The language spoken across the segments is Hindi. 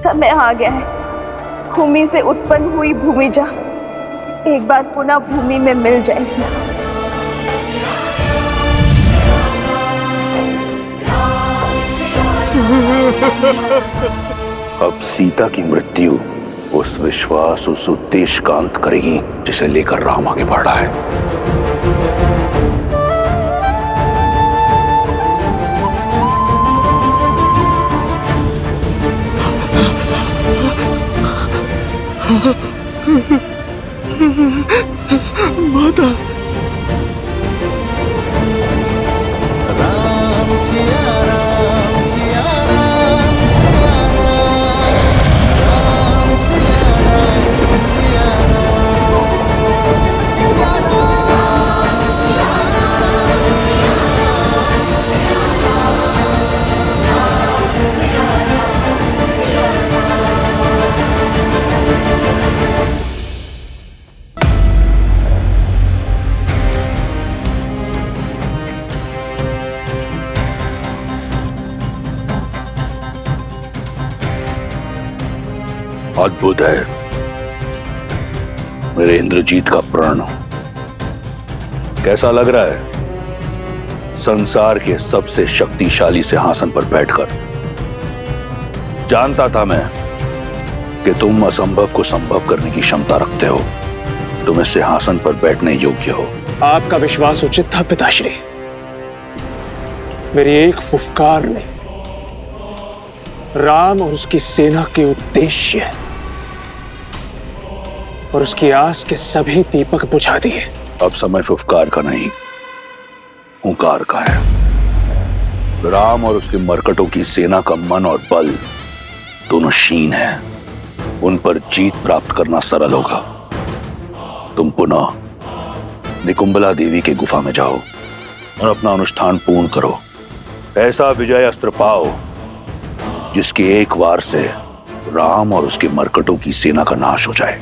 समय आ गया है, भूमि से उत्पन्न हुई भूमिजा एक बार पुनः भूमि में मिल जाएगी। अब सीता की मृत्यु उस विश्वास, उस उद्देश्य का अंत करेगी जिसे लेकर राम आगे बढ़ रहा है। माता। राम सिया राम सिया राम सिया राम सिया राम सिया राम सिया अद्भुत है मेरे इंद्रजीत का प्रण। कैसा लग रहा है संसार के सबसे शक्तिशाली सिंहासन पर बैठकर? जानता था मैं कि तुम असंभव को संभव करने की क्षमता रखते हो। तुम इस सिंहासन पर बैठने योग्य हो। आपका विश्वास उचित था पिताश्री। मेरी एक फुफकार ने राम और उसकी सेना के उद्देश्य और उसकी आस के सभी दीपक बुझा दिए। अब समय फुफकार का नहीं, हुंकार का है। राम और उसके मरकटों की सेना का मन और बल दोनों क्षीण है। उन पर जीत प्राप्त करना सरल होगा। तुम पुनः निकुंबला देवी के गुफा में जाओ और अपना अनुष्ठान पूर्ण करो। ऐसा विजय अस्त्र पाओ जिसके एक वार से राम और उसके मरकटों की सेना का नाश हो जाए।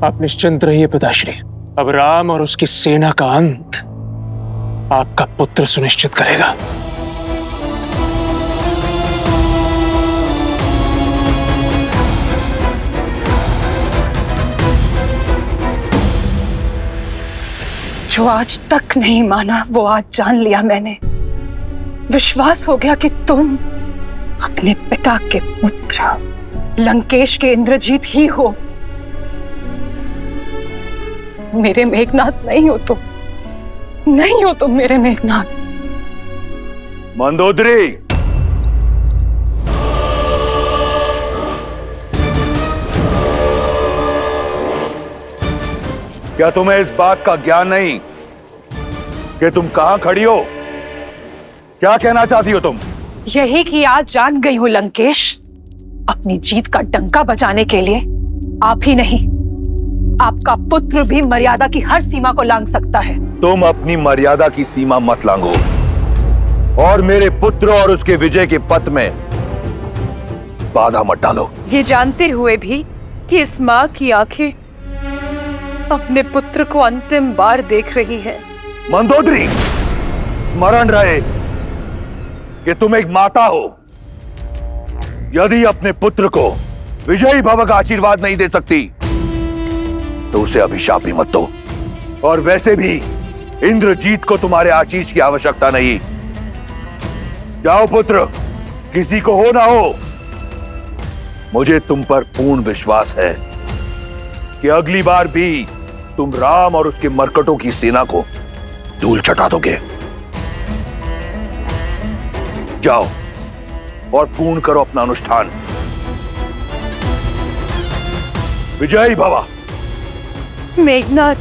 आप निश्चिंत रहिए पिताश्री। अब राम और उसकी सेना का अंत आपका पुत्र सुनिश्चित करेगा। जो आज तक नहीं माना वो आज जान लिया मैंने। विश्वास हो गया कि तुम अपने पिता के पुत्र लंकेश के इंद्रजीत ही हो। मेरे मेघनाथ नहीं हो तुम, नहीं हो तुम मेरे मेघनाथ। मंदोदरी, क्या तुम्हें इस बात का ज्ञान नहीं कि तुम कहां खड़ी हो? क्या कहना चाहती हो तुम? यही कि आज जान गई हूं लंकेश, अपनी जीत का डंका बजाने के लिए आप ही नहीं, आपका पुत्र भी मर्यादा की हर सीमा को लांघ सकता है। तुम अपनी मर्यादा की सीमा मत लांघो और मेरे पुत्र और उसके विजय के पथ में बाधा मत डालो। ये जानते हुए भी कि इस माँ की आंखें अपने पुत्र को अंतिम बार देख रही हैं। मंदोदरी, स्मरण रहे कि तुम एक माता हो। यदि अपने पुत्र को विजयी भव का आशीर्वाद नहीं दे सकती तो उसे अभिशाप भी मत दो। और वैसे भी इंद्रजीत को तुम्हारे आशीष की आवश्यकता नहीं। जाओ पुत्र, किसी को हो ना हो, मुझे तुम पर पूर्ण विश्वास है कि अगली बार भी तुम राम और उसके मरकटों की सेना को धूल चटा दोगे। जाओ और पूर्ण करो अपना अनुष्ठान। विजयी भव। मेघनाथ,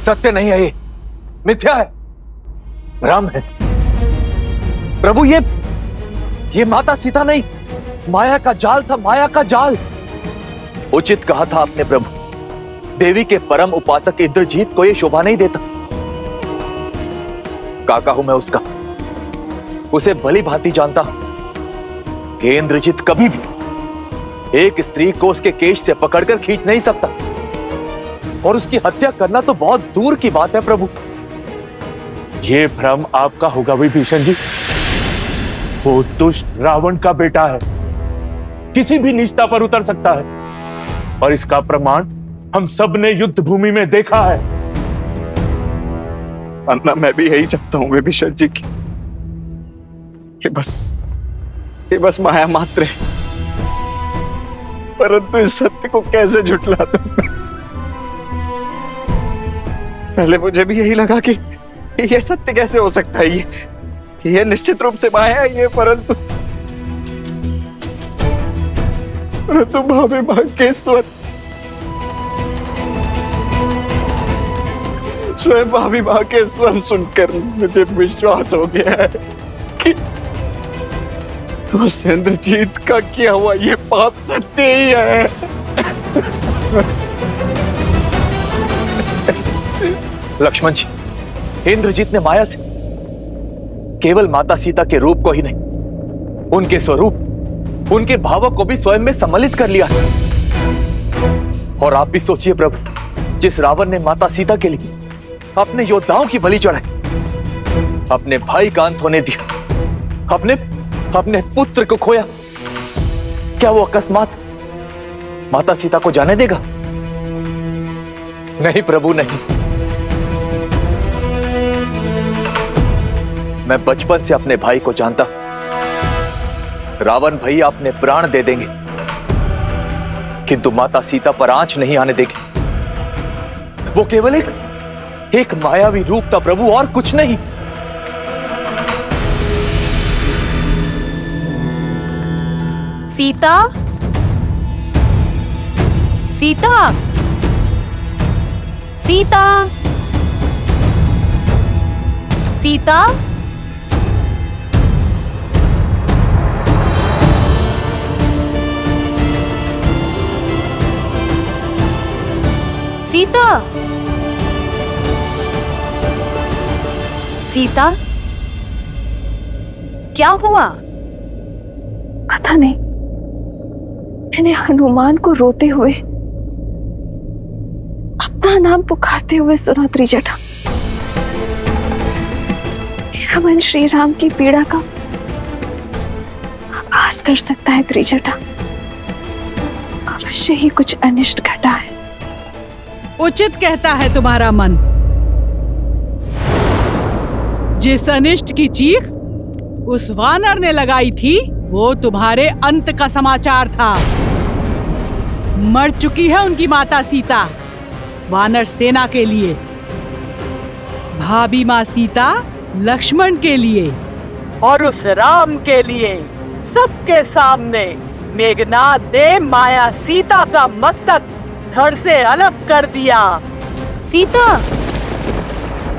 सत्य नहीं है, ये मिथ्या है। राम है प्रभु। ये माता सीता नहीं, माया का जाल था, माया का जाल। उचित कहा था आपने प्रभु, देवी के परम उपासक इंद्रजीत को यह शोभा नहीं देता। काका हूं मैं उसका, उसे भली भांति जानता हूं कि इंद्रजीत कभी भी एक स्त्री को उसके केश से पकड़कर खींच नहीं सकता, और उसकी हत्या करना तो बहुत दूर की बात है प्रभु। ये भ्रम आपका होगा विभीषण जी। वो दुष्ट रावण का बेटा है, किसी भी निष्ठा पर उतर सकता है, और इसका प्रमाण हम सब ने युद्ध भूमि में देखा है। अन्ना, मैं भी यही चाहता हूं विभीषण जी की, ये बस माया मात्र है, परंतु इस सत्य को कैसे झुठला दूं मैं? पहले मुझे भी यही लगा कि ये सत्य कैसे हो सकता है, ये निश्चित रूप से माया है ये, परंतु भाभी मां के स्वयं भाभी मां के स्वर सुनकर मुझे विश्वास हो गया है कि उस इंद्रजीत का किया हुआ ये पाप सत्य ही है। लक्ष्मण जी, इंद्रजीत ने माया से केवल माता सीता के रूप को ही नहीं, उनके स्वरूप, उनके भावों को भी स्वयं में सम्मिलित कर लिया है। और आप भी सोचिए प्रभु, जिस रावण ने माता सीता के लिए अपने योद्धाओं की बलि चढ़ाई, अपने भाई का अंत होने दिया, अपने पुत्र को खोया, क्या वो अकस्मात माता सीता को जाने देगा? नहीं प्रभु नहीं। मैं बचपन से अपने भाई को जानता हूं। रावण भैया अपने प्राण दे देंगे, किंतु माता सीता पर आंच नहीं आने देंगे। वो केवल एक मायावी रूप था प्रभु, और कुछ नहीं। सीता, सीता, सीता, सीता, सीता, सीता, क्या हुआ? पता नहीं, मैंने हनुमान को रोते हुए, अपना नाम पुकारते हुए सुना त्रिजटा। मेरा मन श्री राम की पीड़ा का आभास कर सकता है त्रिजटा। अवश्य ही कुछ अनिष्ट घटा है। उचित कहता है तुम्हारा मन। जिस अनिष्ट की चीख उस वानर ने लगाई थी, वो तुम्हारे अंत का समाचार था। मर चुकी है उनकी माता सीता वानर सेना के लिए, भाभी माँ सीता लक्ष्मण के लिए, और उस राम के लिए सबके सामने मेघनाद ने माया सीता का मस्तक धड़ से अलग कर दिया। सीता,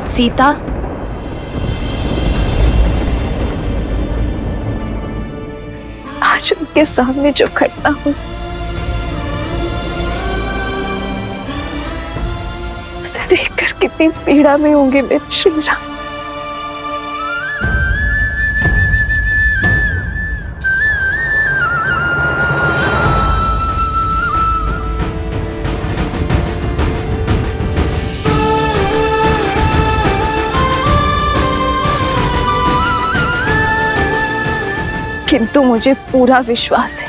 सीता, आज उनके सामने जो घटना हुई, उसे देखकर कितनी पीड़ा में होंगे मेरे श्री राम। किंतु मुझे पूरा विश्वास है,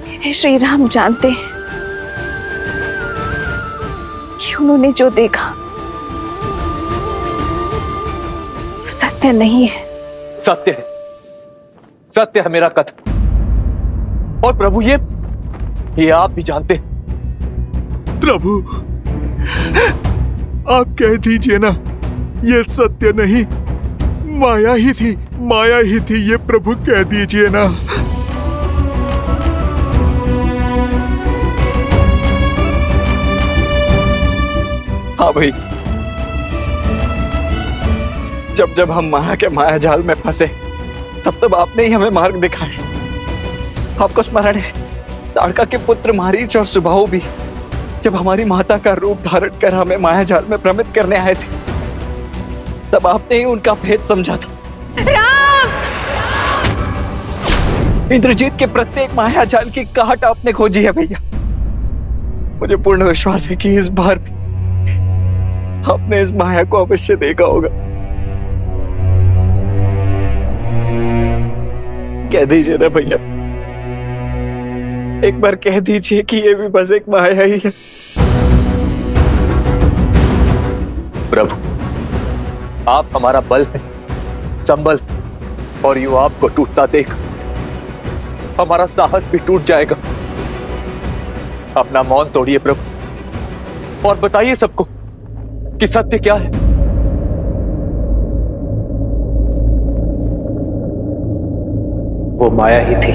मेरे श्री राम जानते हैं कि उन्होंने जो देखा वो सत्य नहीं है। सत्य है, सत्य है मेरा कथन। और प्रभु ये आप भी जानते हैं। प्रभु, आप कह दीजिए ना, ये सत्य नहीं, माया ही थी, ये प्रभु कह दीजिए ना। हाँ भाई, जब हम माया के माया जाल में फंसे, तब आपने ही हमें मार्ग दिखाया। आपको स्मरण है, ताड़का के पुत्र मारीच और सुबाहु भी जब हमारी माता का रूप धारण कर हमें माया जाल में भ्रमित करने आए थे, तब आपने ही उनका भेद समझा था। इंद्रजीत के प्रत्येक माया जाल की काट आपने खोजी है भैया। मुझे पूर्ण विश्वास है कि इस बार भी आपने इस माया को अवश्य देखा होगा। कह दीजिए ना भैया, एक बार कह दीजिए कि ये भी बस एक माया ही है। प्रभु, आप हमारा बल है, संबल, और यूं आपको टूटता देख हमारा साहस भी टूट जाएगा। अपना मौन तोड़िए प्रभु और बताइए सबको कि सत्य क्या है। वो माया ही थी।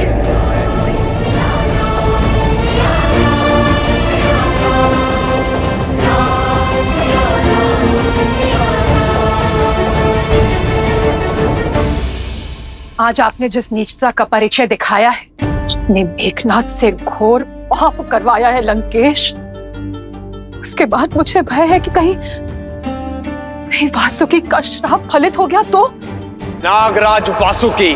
आज आपने जिस नीचता का परिचय दिखाया है, ने मेघनाथ से घोर पाप करवाया है लंकेश। उसके बाद मुझे भय है कि कहीं वासुकी का श्राप फलित हो गया तो। नागराज वासुकी,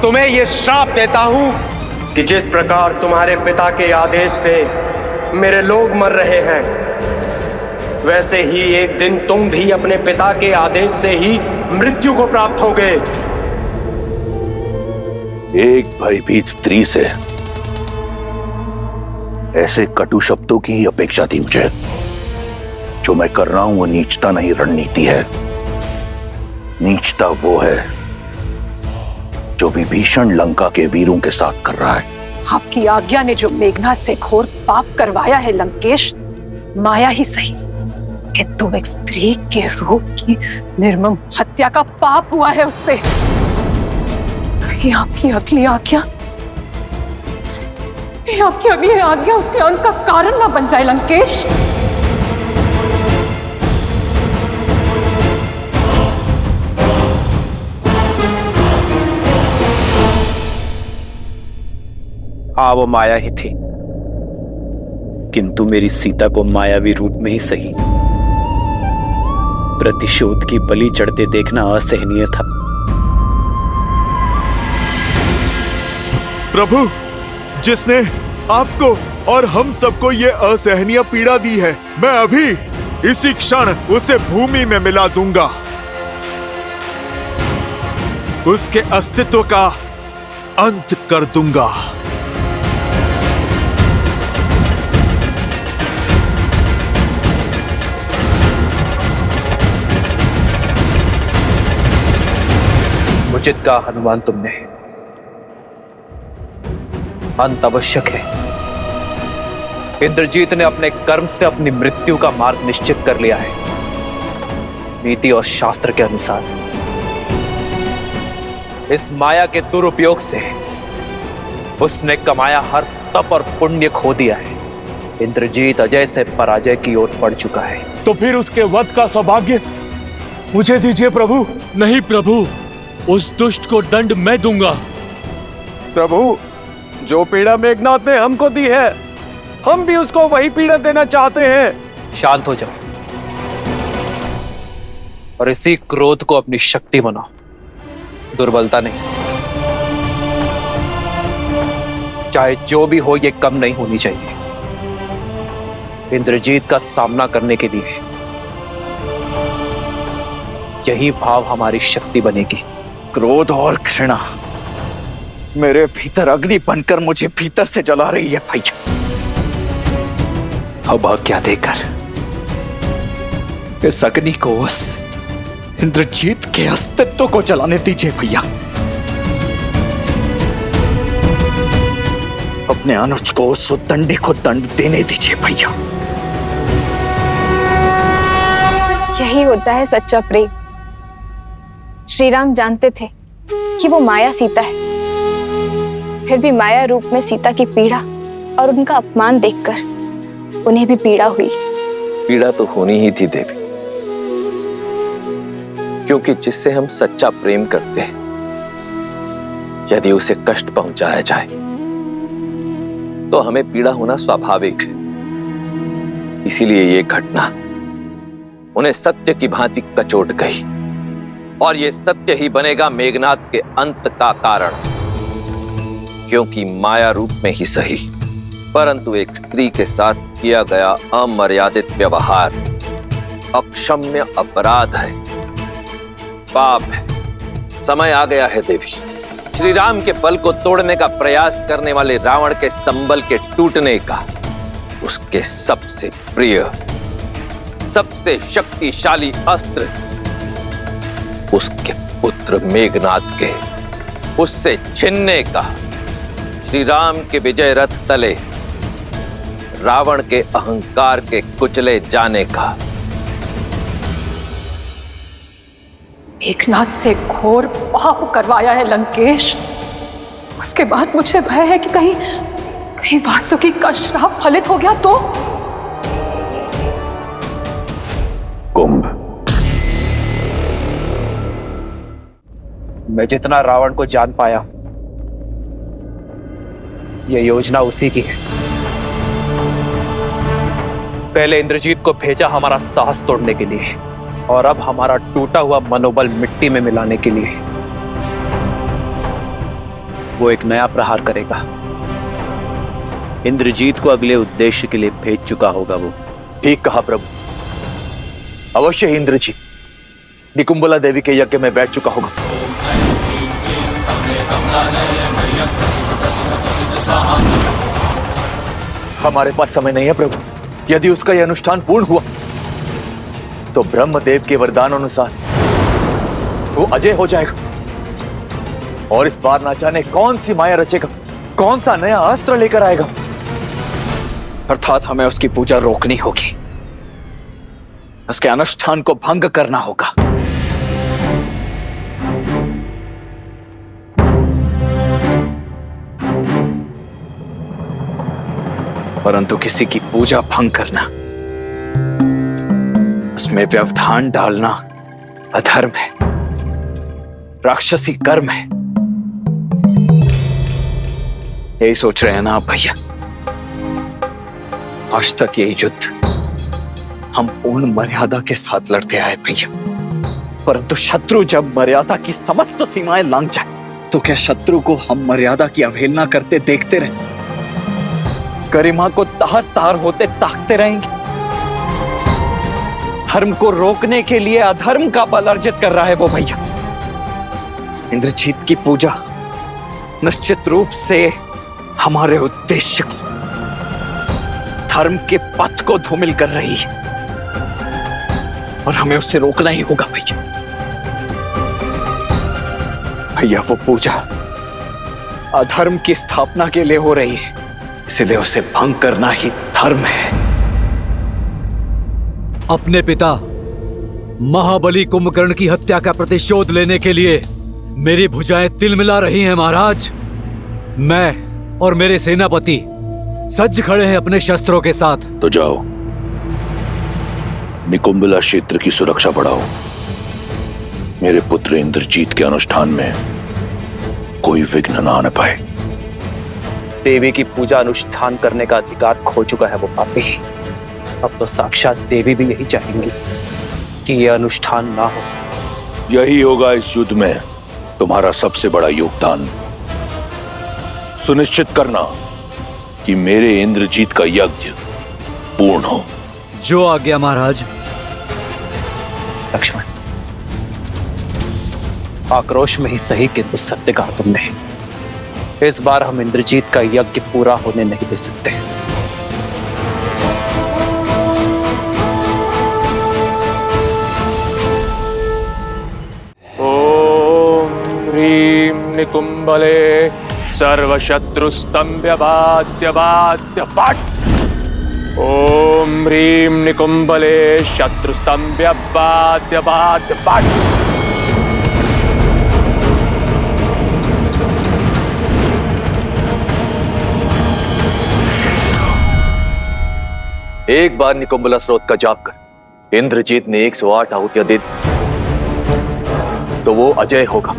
तुम्हें यह श्राप देता हूं कि जिस प्रकार तुम्हारे पिता के आदेश से मेरे लोग मर रहे हैं, वैसे ही एक दिन तुम भी अपने पिता के आदेश से ही मृत्यु को प्राप्त होगे। एक भयभीत स्त्री से ऐसे कटु शब्दों की अपेक्षा थी मुझे। जो मैं कर रहा हूं वो नीचता नहीं, रणनीति है। नीचता वो है जो विभीषण लंका के वीरों के साथ कर रहा है। आपकी आज्ञा ने जो मेघनाथ से घोर पाप करवाया है लंकेश, माया ही सही, किंतु एक स्त्री के रूप की निर्मम हत्या का पाप हुआ है उससे। कहीं आपकी अगली आज्ञा उसके अंत का कारण ना बन जाए लंकेश। हाँ, वो माया ही थी, किंतु मेरी सीता को मायावी रूप में ही सही प्रतिशोध की बलि चढ़ते देखना असहनीय था। प्रभु, जिसने आपको और हम सबको ये असहनीय पीड़ा दी है, मैं अभी इसी क्षण उसे भूमि में मिला दूंगा। उसके अस्तित्व का अंत कर दूंगा। उचित कहा हनुमान तुमने। अंत आवश्यक है। इंद्रजीत ने अपने कर्म से अपनी मृत्यु का मार्ग निश्चित कर लिया है। नीति और शास्त्र के अनुसार इस माया के दुरुपयोग से उसने कमाया हर तप और पुण्य खो दिया है। इंद्रजीत अजय से पराजय की ओर बढ़ चुका है। तो फिर उसके वध का सौभाग्य मुझे दीजिए प्रभु। नहीं प्रभु, उस दुष्ट को दंड मैं दूंगा। प्रभु, जो पीड़ा मेघनाथ ने हमको दी है, हम भी उसको वही पीड़ा देना चाहते हैं। शांत हो जाओ और इसी क्रोध को अपनी शक्ति बनाओ, दुर्बलता नहीं। चाहे जो भी हो, ये कम नहीं होनी चाहिए। इंद्रजीत का सामना करने के लिए यही भाव हमारी शक्ति बनेगी। क्रोध और घृणा मेरे भीतर अग्नि बनकर मुझे भीतर से जला रही है भैया। अब आज्ञा देकर इस अग्नि को उस इंद्रजीत के अस्तित्व को जलाने दीजिए भैया। अपने अनुज को, उस उद्दंडी को दंड देने दीजिए भैया। यही होता है सच्चा प्रेम। श्री राम जानते थे कि वो माया सीता है, फिर भी माया रूप में सीता की पीड़ा और उनका अपमान देखकर उन्हें भी पीड़ा हुई। पीड़ा तो होनी ही थी देवी, क्योंकि जिससे हम सच्चा प्रेम करते हैं, यदि उसे कष्ट पहुंचाया जाए तो हमें पीड़ा होना स्वाभाविक है। इसीलिए ये घटना उन्हें सत्य की भांति कचोट गई, और ये सत्य ही बनेगा मेघनाद के अंत का कारण। क्योंकि माया रूप में ही सही, परंतु एक स्त्री के साथ किया गया अमर्यादित व्यवहार अक्षम्य अपराध है, पाप है। समय आ गया है देवी, श्री राम के बल को तोड़ने का प्रयास करने वाले रावण के संबल के टूटने का। उसके सबसे प्रिय, सबसे शक्तिशाली अस्त्र उसके पुत्र मेघनाद के उससे छीनने का। श्री राम के विजय रथ तले रावण के अहंकार के कुचले जाने का। मेघनाद से घोर पाप करवाया है लंकेश। उसके बाद मुझे भय है कि कहीं वासुकी का श्राप फलित हो गया तो। कुंभ, मैं जितना रावण को जान पाया, यह योजना उसी की है। पहले इंद्रजीत को भेजा हमारा साहस तोड़ने के लिए, और अब हमारा टूटा हुआ मनोबल मिट्टी में मिलाने के लिए। वो एक नया प्रहार करेगा। इंद्रजीत को अगले उद्देश्य के लिए भेज चुका होगा वो। ठीक कहा प्रभु, अवश्य ही इंद्रजीत निकुंबला देवी के यज्ञ में बैठ चुका होगा। हमारे पास समय नहीं है प्रभु। यदि उसका यह अनुष्ठान पूर्ण हुआ तो ब्रह्मदेव के वरदान अनुसार वो अजय हो जाएगा, और इस बार ना जाने कौन सी माया रचेगा, कौन सा नया अस्त्र लेकर आएगा। अर्थात हमें उसकी पूजा रोकनी होगी, उसके अनुष्ठान को भंग करना होगा। परंतु किसी की पूजा भंग करना, उसमें व्यवधान डालना अधर्म है, राक्षसी कर्म है। यही सोच रहे हैं ना आप भैया? आज तक यही युद्ध हम पूर्ण मर्यादा के साथ लड़ते आए भैया, परंतु शत्रु जब मर्यादा की समस्त सीमाएं लांघ जाए तो क्या शत्रु को हम मर्यादा की अवहेलना करते देखते रहे? गरिमा को तार तार होते ताकते रहेंगे? धर्म को रोकने के लिए अधर्म का बल अर्जित कर रहा है वो भैया। इंद्रजीत की पूजा निश्चित रूप से हमारे उद्देश्य को, धर्म के पथ को धूमिल कर रही है, और हमें उसे रोकना ही होगा भैया। भैया वो पूजा अधर्म की स्थापना के लिए हो रही है, इसलिए उसे भंग करना ही धर्म है। अपने पिता महाबली कुंभकर्ण की हत्या का प्रतिशोध लेने के लिए मेरी भुजाएं तिलमिला रही हैं महाराज। मैं और मेरे सेनापति सज्ज खड़े हैं अपने शस्त्रों के साथ। तो जाओ, निकुंबला क्षेत्र की सुरक्षा बढ़ाओ। मेरे पुत्र इंद्रजीत के अनुष्ठान में कोई विघ्न न आने पाए। देवी की पूजा अनुष्ठान करने का अधिकार खो चुका है वो पापी। अब तो साक्षात देवी भी यही चाहेंगी कि यह अनुष्ठान ना हो। यही होगा इस युद्ध में तुम्हारा सबसे बड़ा योगदान। सुनिश्चित करना कि मेरे इंद्रजीत का यज्ञ पूर्ण हो। जो आज्ञा महाराज। लक्ष्मण, आक्रोश में ही सही किंतु सत्य कहा तुमने। इस बार हम इंद्रजीत का यज्ञ पूरा होने नहीं दे सकते। ओम ह्रीं निकुंबले सर्वशत्रुस्तंभ्य बाध्य बाध्य फट। ओम ह्रीं निकुंबले शत्रुस्तंभ्य बाध्य बाध्य फट। एक बार निकुंबला स्रोत का जाप कर इंद्रजीत ने 108 आहुतियां दे दी तो वो अजय होगा।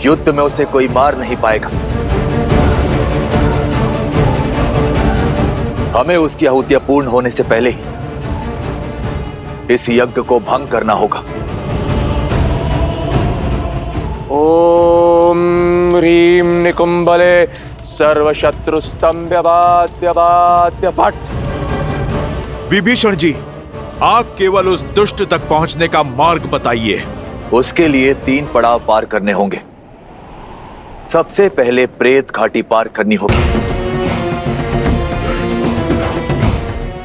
युद्ध में उसे कोई मार नहीं पाएगा। हमें उसकी आहुतियां पूर्ण होने से पहले ही इस यज्ञ को भंग करना होगा। ओम ह्रीम निकुंभले सर्वशत्रुस्तंभ्यवाद्य फट। विभीषण जी, आप केवल उस दुष्ट तक पहुंचने का मार्ग बताइए। उसके लिए 3 पड़ाव पार करने होंगे। सबसे पहले प्रेत घाटी पार करनी होगी,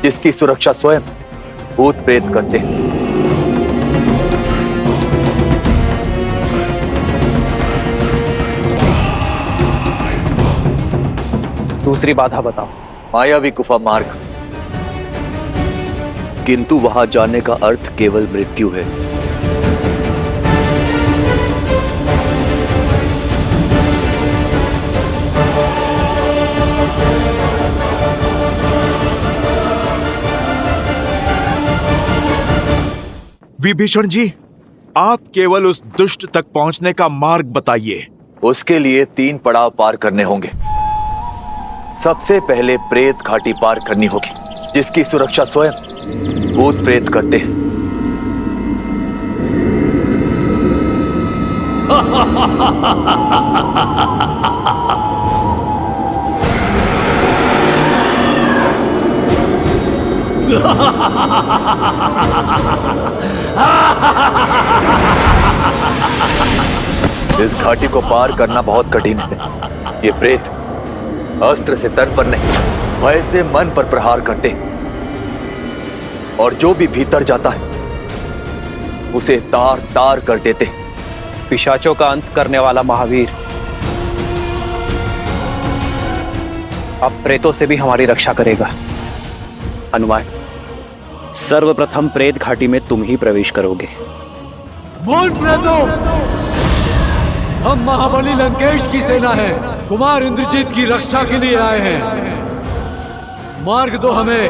जिसकी सुरक्षा स्वयं भूत प्रेत करते हैं। दूसरी बाधा बताओ। मायावी गुफा मार्ग, किंतु वहां जाने का अर्थ केवल मृत्यु है। विभीषण जी, आप केवल उस दुष्ट तक पहुंचने का मार्ग बताइए। उसके लिए 3 पड़ाव पार करने होंगे। सबसे पहले प्रेत घाटी पार करनी होगी, जिसकी सुरक्षा स्वयं भूत प्रेत करते हैं। इस घाटी को पार करना बहुत कठिन है। ये प्रेत अस्त्र से तन पर नहीं, भय से मन पर प्रहार करते हैं, और जो भी भीतर जाता है उसे तार तार कर देते हैं। पिशाचों का अंत करने वाला महावीर अब प्रेतों से भी हमारी रक्षा करेगा। हनुमान, सर्वप्रथम प्रेत घाटी में तुम ही प्रवेश करोगे। मौन प्रेतों, हम महाबली लंकेश की सेना है, कुमार इंद्रजीत की रक्षा के लिए आए हैं। मार्ग दो हमें।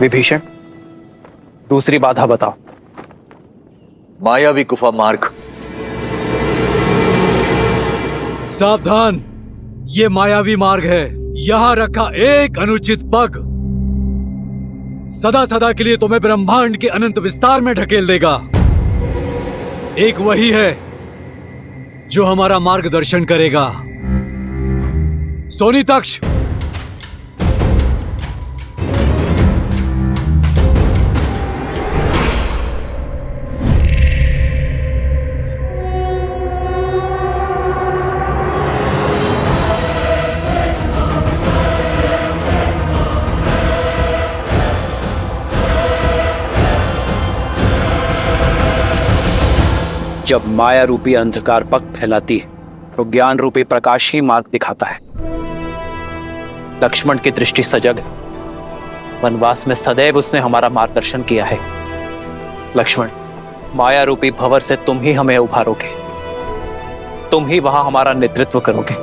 विभीषण, दूसरी बाधा बताओ। मायावी गुफा मार्ग। सावधान, ये मायावी मार्ग है। यहां रखा एक अनुचित पग सदा सदा के लिए तुम्हें ब्रह्मांड के अनंत विस्तार में ढकेल देगा। एक वही है जो हमारा मार्गदर्शन करेगा। सोनीतक्ष, जब माया रूपी अंधकार पग फैलाती है तो ज्ञान रूपी प्रकाश ही मार्ग दिखाता है। लक्ष्मण की दृष्टि सजग है। वनवास में सदैव उसने हमारा मार्गदर्शन किया है। लक्ष्मण, माया रूपी भंवर से तुम ही हमें उभारोगे, तुम ही वहां हमारा नेतृत्व करोगे।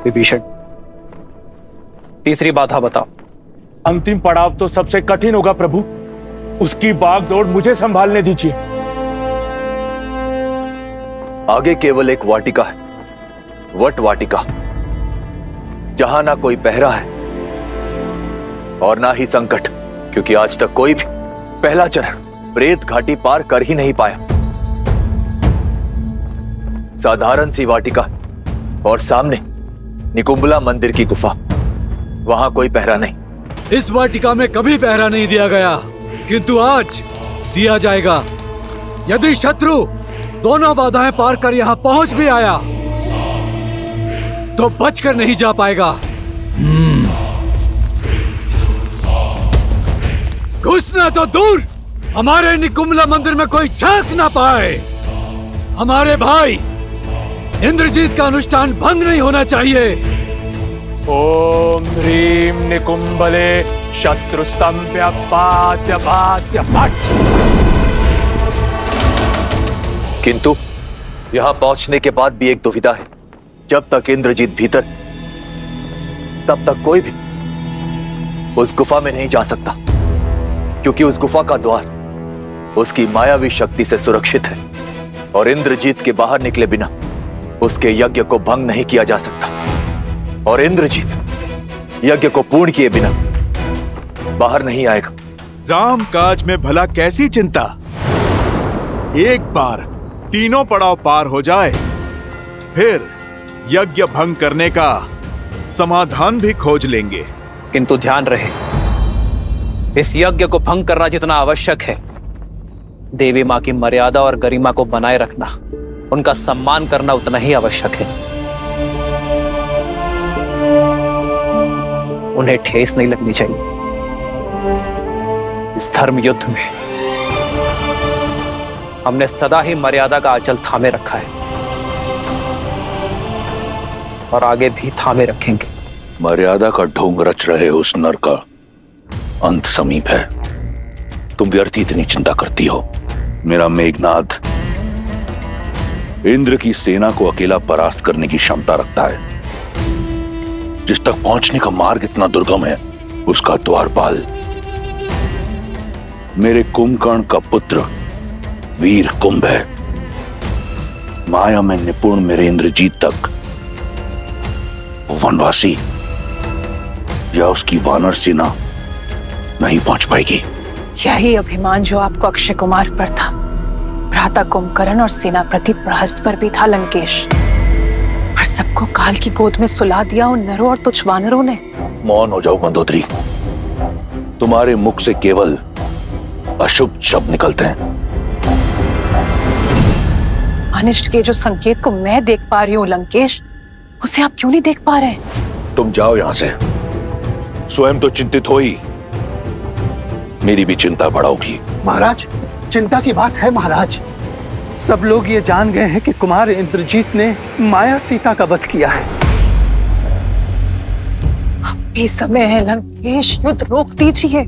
विभीषण, तीसरी बाधा बताओ। अंतिम पड़ाव तो सबसे कठिन होगा प्रभु, उसकी बागडोर मुझे संभालने दीजिए। आगे केवल एक वाटिका है, वट वाटिका, जहां ना कोई पहरा है और ना ही संकट, क्योंकि आज तक कोई भी पहला चरण प्रेत घाटी पार कर ही नहीं पाया। साधारण सी वाटिका और सामने निकुंभला मंदिर की गुफा, वहां कोई पहरा नहीं। इस वाटिका में कभी पहरा नहीं दिया गया, किंतु आज दिया जाएगा। यदि शत्रु दोनों बाधाएं पार कर यहां पहुंच भी आया तो बचकर नहीं जा पाएगा। घुसना तो दूर, हमारे निकुंभला मंदिर में कोई झांक ना पाए। हमारे भाई इंद्रजीत का अनुष्ठान भंग नहीं होना चाहिए। ओम ह्रीम निकुंभले शत्रुस्तंभ्यपाद्य फट। किंतु यहां पहुंचने के बाद भी एक दुविधा है। जब तक इंद्रजीत भीतर, तब तक कोई भी उस गुफा में नहीं जा सकता, क्योंकि उस गुफा का द्वार उसकी मायावी शक्ति से सुरक्षित है और इंद्रजीत के बाहर निकले बिना उसके यज्ञ को भंग नहीं किया जा सकता, और इंद्रजीत यज्ञ को पूर्ण किए बिना बाहर नहीं आएगा। राम काज में भला कैसी चिंता, एक बार तीनों पड़ाव पार हो जाए, फिर यज्ञ भंग करने का समाधान भी खोज लेंगे। किंतु ध्यान रहे, इस यज्ञ को भंग करना जितना आवश्यक है, देवी मां की मर्यादा और गरिमा को बनाए रखना, उनका सम्मान करना उतना ही आवश्यक है। उन्हें ठेस नहीं लगनी चाहिए। इस धर्म युद्ध में हमने सदा ही मर्यादा का आंचल थामे रखा है और आगे भी थामे रखेंगे। मर्यादा का ढोंग रच रहे उस नर का अंत समीप है। तुम व्यर्थ इतनी चिंता करती हो। मेरा मेघनाद इंद्र की सेना को अकेला परास्त करने की क्षमता रखता है। जिस तक पहुंचने का मार्ग इतना दुर्गम है, उसका द्वारपाल मेरे कुंभकर्ण का पुत्र वीर कुंभ है। माया में निपुण मेरे इंद्रजीत तक वनवासी या उसकी वानर सेना नहीं पहुंच पाएगी। यही अभिमान जो आपको अक्षय कुमार पर था, भ्राता कुंभकर्ण और सेनापति प्रहस्त पर भी था लंकेश। पर सबको काल की गोद में सुला दिया उन नरों और तुच्छ वानरों ने। मौन हो जाओ मंदोदरी। तुम्हारे मुख से केवल अशुभ शब्द निकलते हैं। अनिष्ट के जो संकेत को मैं देख पा रही हूँ लंकेश, उसे आप क्यों नहीं देख पा रहे? तुम जाओ यहां से। स्वयं तो चिंतित हो ही, मेरी भी चिंता बढ़ाओगी। महाराज, चिंता की बात है महाराज। सब लोग ये जान गए हैं कि कुमार इंद्रजीत ने माया सीता का वध किया है। अब भी समय है लंकेश, युद्ध रोक दीजिए।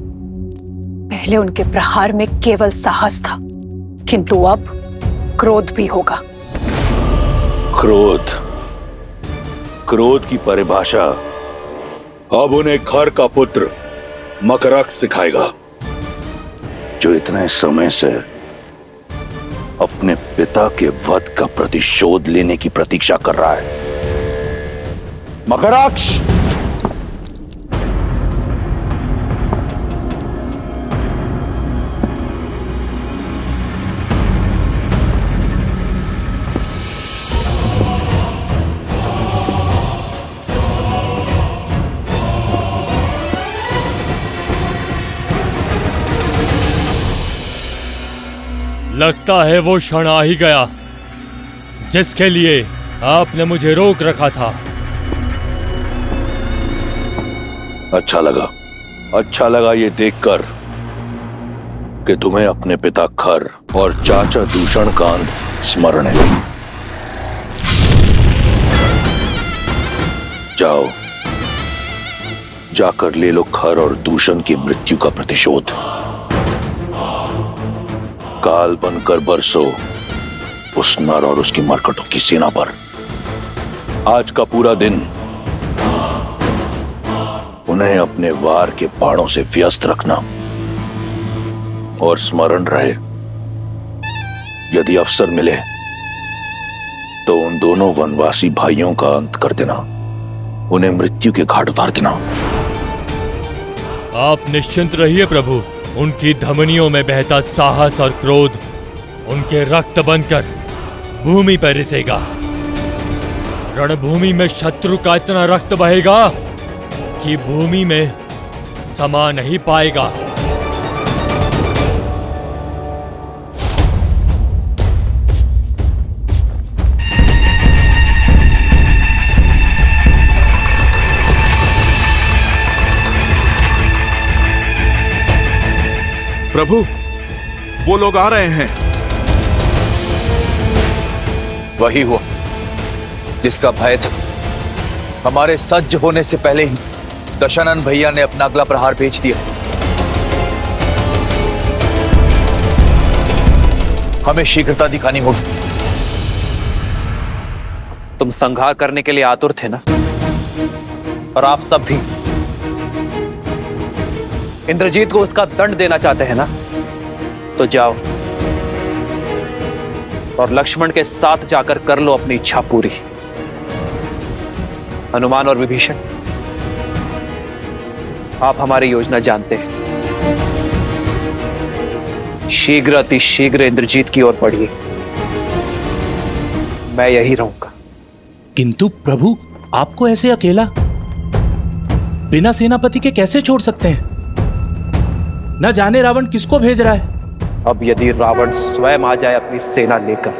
पहले उनके प्रहार में केवल साहस था, किंतु अब क्रोध भी होगा। क्रोध, क्रोध की परिभाषा अब उन्हें खर का पुत्र मकरक सिखाएगा, जो इतने समय से अपने पिता के वध का प्रतिशोध लेने की प्रतीक्षा कर रहा है। मकराक्ष, लगता है वो क्षण आ ही गया जिसके लिए आपने मुझे रोक रखा था। अच्छा लगा ये देखकर कि तुम्हें अपने पिता खर और चाचा दूषण का अंत स्मरण है। जाओ, जाकर ले लो खर और दूषण की मृत्यु का प्रतिशोध। काल बनकर बरसो उस नर और उसकी मरकटों की सेना पर। आज का पूरा दिन उन्हें अपने वार के बाणों से व्यस्त रखना, और स्मरण रहे, यदि अवसर मिले तो उन दोनों वनवासी भाइयों का अंत कर देना, उन्हें मृत्यु के घाट उतार देना। आप निश्चिंत रहिए प्रभु। उनकी धमनियों में बहता साहस और क्रोध उनके रक्त बनकर भूमि पर रिसेगा। रणभूमि में शत्रु का इतना रक्त बहेगा कि भूमि में समा नहीं पाएगा। प्रभु, वो लोग आ रहे हैं। वही हुआ जिसका भय था। हमारे सज्ज होने से पहले ही दशानन भैया ने अपना अगला प्रहार भेज दिया। हमें शीघ्रता दिखानी होगी। तुम संहार करने के लिए आतुर थे ना, और आप सब भी इंद्रजीत को उसका दंड देना चाहते हैं ना, तो जाओ और लक्ष्मण के साथ जाकर कर लो अपनी इच्छा पूरी। हनुमान और विभीषण, आप हमारी योजना जानते हैं। शीघ्र अतिशीघ्र इंद्रजीत की ओर बढ़िए, मैं यही रहूंगा। किंतु प्रभु, आपको ऐसे अकेला बिना सेनापति के कैसे छोड़ सकते हैं? न जाने रावण किसको भेज रहा है। अब यदि रावण स्वयं आ जाए अपनी सेना लेकर,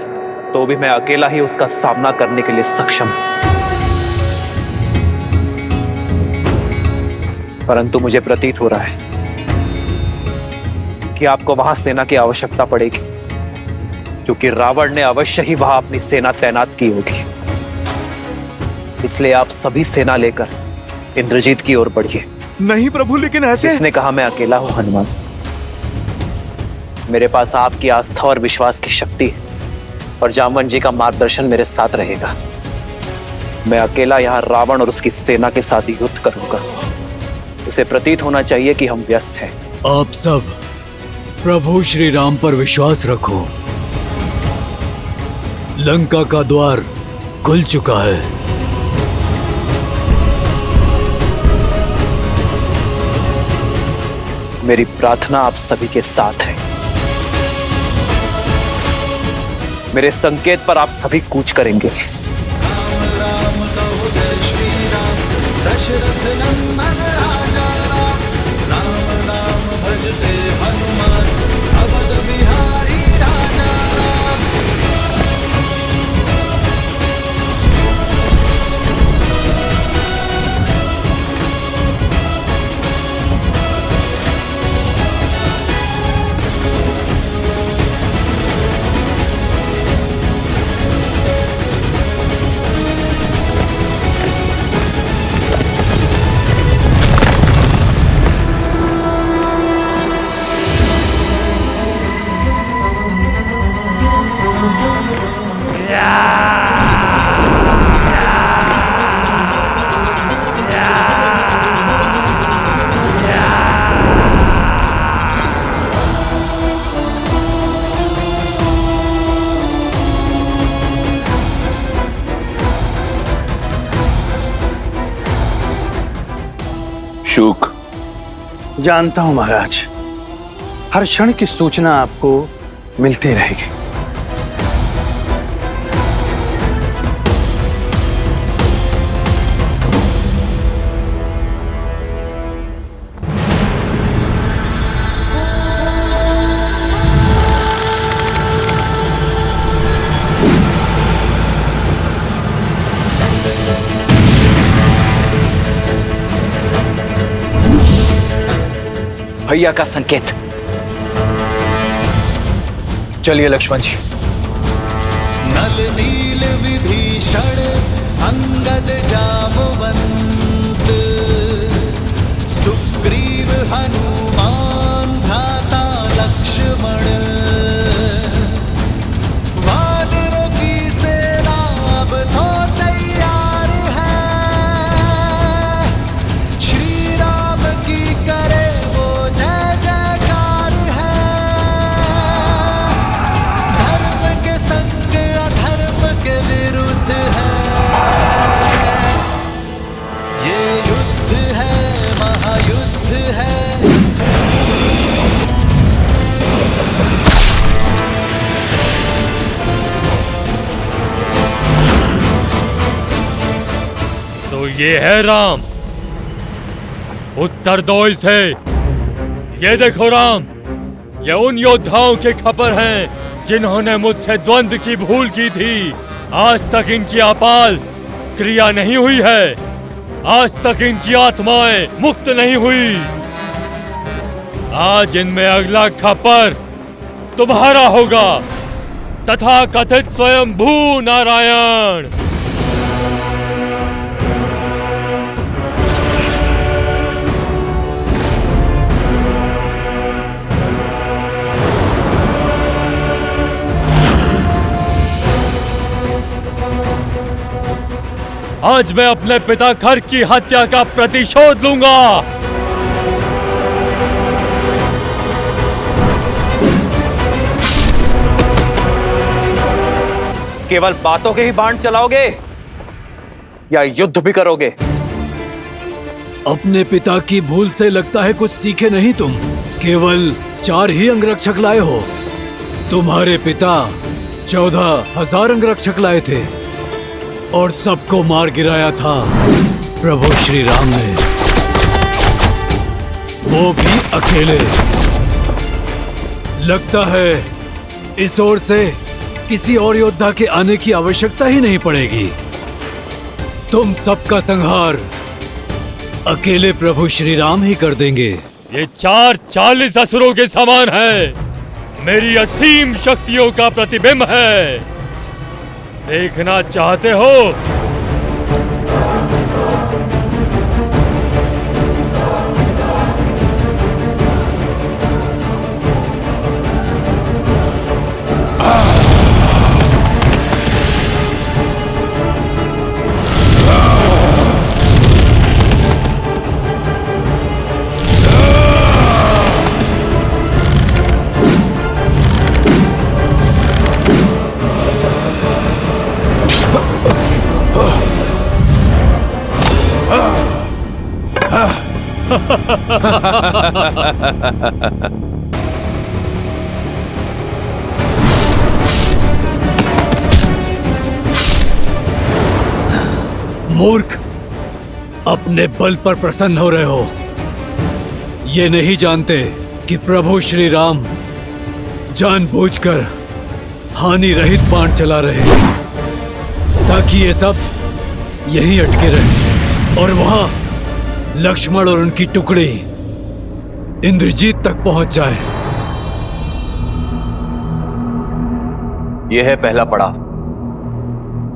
तो भी मैं अकेला ही उसका सामना करने के लिए सक्षम हूं। परंतु मुझे प्रतीत हो रहा है कि आपको वहां सेना की आवश्यकता पड़ेगी, क्योंकि रावण ने अवश्य ही वहां अपनी सेना तैनात की होगी। इसलिए आप सभी सेना लेकर इंद्रजीत की ओर बढ़िए। नहीं प्रभु, लेकिन ऐसे। इसने कहा मैं अकेला हूं हनुमान। मेरे पास आपकी आस्था और विश्वास की शक्ति है, और जामवन जी का मार्गदर्शन मेरे साथ रहेगा। मैं अकेला यहां रावण और उसकी सेना के साथ युद्ध करूंगा। उसे प्रतीत होना चाहिए कि हम व्यस्त हैं। आप सब प्रभु श्री राम पर विश्वास रखो। लंका का द्वार खुल चुका है। मेरी प्रार्थना आप सभी के साथ है। मेरे संकेत पर आप सभी कूच करेंगे। दशरथ नंदन राजा राम, राम नाम भजते हनुमान, अवध बिहारी राजा राम। शुक, जानता हूं महाराज, हर क्षण की सूचना आपको मिलती रहेगी। भैया का संकेत। चलिए लक्ष्मण जी। नल नील विभीषण अंगद जामवंत, सुग्रीव हनुमान भ्राता लक्ष्मण, वानरों की सेना अब तो तैयार है, श्री राम की करे वो जय जयकार है। धर्म के संग अधर्म के विरुद्ध है, ये युद्ध है, महायुद्ध है। तो ये है राम, उत्तर दो इसे। ये देखो राम, ये उन योद्धाओं के खबर हैं जिन्होंने मुझसे द्वंद्व की भूल की थी। आज तक इनकी अपाल क्रिया नहीं हुई है, आज तक इनकी आत्माएं मुक्त नहीं हुई। आज इनमें अगला खपर तुम्हारा होगा, तथा कथित स्वयंभू नारायण। आज मैं अपने पिता खर की हत्या का प्रतिशोध लूंगा। केवल बातों के ही बाण चलाओगे या युद्ध भी करोगे? अपने पिता की भूल से लगता है कुछ सीखे नहीं तुम। केवल 4 ही अंगरक्षक लाए हो। तुम्हारे पिता 14,000 अंगरक्षक लाए थे और सबको मार गिराया था प्रभु श्री राम ने, वो भी अकेले। लगता है इस ओर से किसी और योद्धा के आने की आवश्यकता ही नहीं पड़ेगी। तुम सबका संहार अकेले प्रभु श्री राम ही कर देंगे। ये 40 असुरों के समान है, मेरी असीम शक्तियों का प्रतिबिंब है। देखना चाहते हो? मूर्ख, अपने बल पर प्रसन्न हो रहे हो। ये नहीं जानते कि प्रभु श्री राम जानबूझकर हानि रहित बाण चला रहे हैं, ताकि ये सब यहीं अटके रहे और वहां लक्ष्मण और उनकी टुकड़ी इंद्रजीत तक पहुंच जाए। यह है पहला पड़ाव,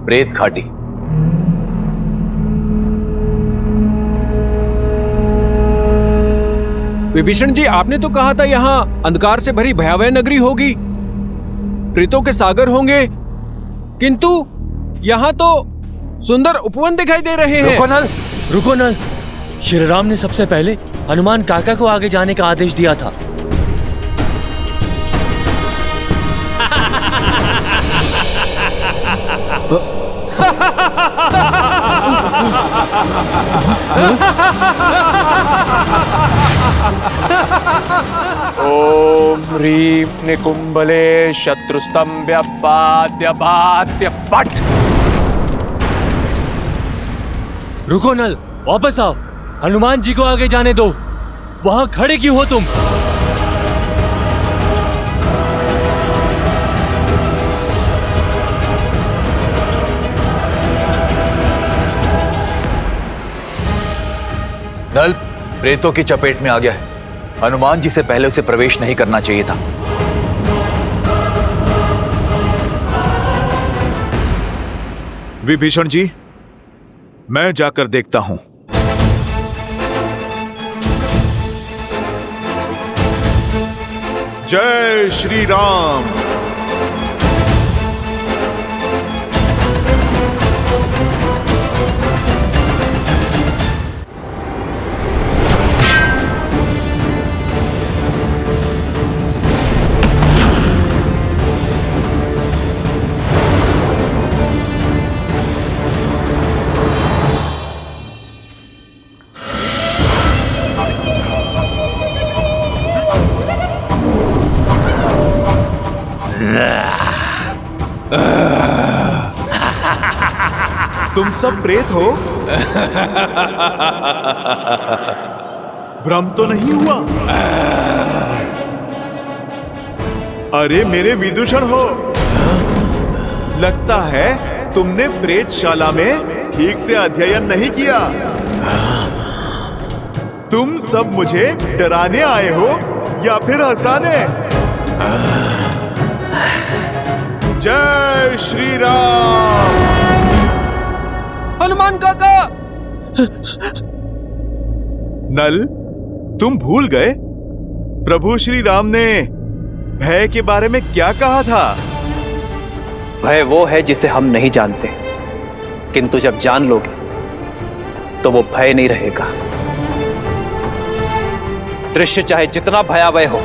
प्रेत घाटी। विभीषण जी, आपने तो कहा था यहाँ अंधकार से भरी भयावह नगरी होगी, प्रेतों के सागर होंगे, किंतु यहाँ तो सुंदर उपवन दिखाई दे रहे हैं। रुको नल, श्री राम ने सबसे पहले हनुमान काका को आगे जाने का आदेश दिया था। ओम ह्रीं निकुंभले शत्रुस्तंभ्य बाध्य बाध्य पट। रुको नल, वापस आओ। हनुमान जी को आगे जाने दो। वहां खड़े क्यों हो तुम? नल प्रेतों की चपेट में आ गया है। हनुमान जी से पहले उसे प्रवेश नहीं करना चाहिए था। विभीषण जी, मैं जाकर देखता हूं। जय श्री राम। तुम सब प्रेत हो? भ्रम तो नहीं हुआ? अरे मेरे विदूषण हो, लगता है तुमने प्रेतशाला में ठीक से अध्ययन नहीं किया। तुम सब मुझे डराने आए हो या फिर हंसाने? जय श्री राम। हनुमान काका! नल, तुम भूल गए प्रभु श्री राम ने भय के बारे में क्या कहा था? भय वो है जिसे हम नहीं जानते, किंतु जब जान लोगे तो वो भय नहीं रहेगा। दृश्य चाहे जितना भयावह हो,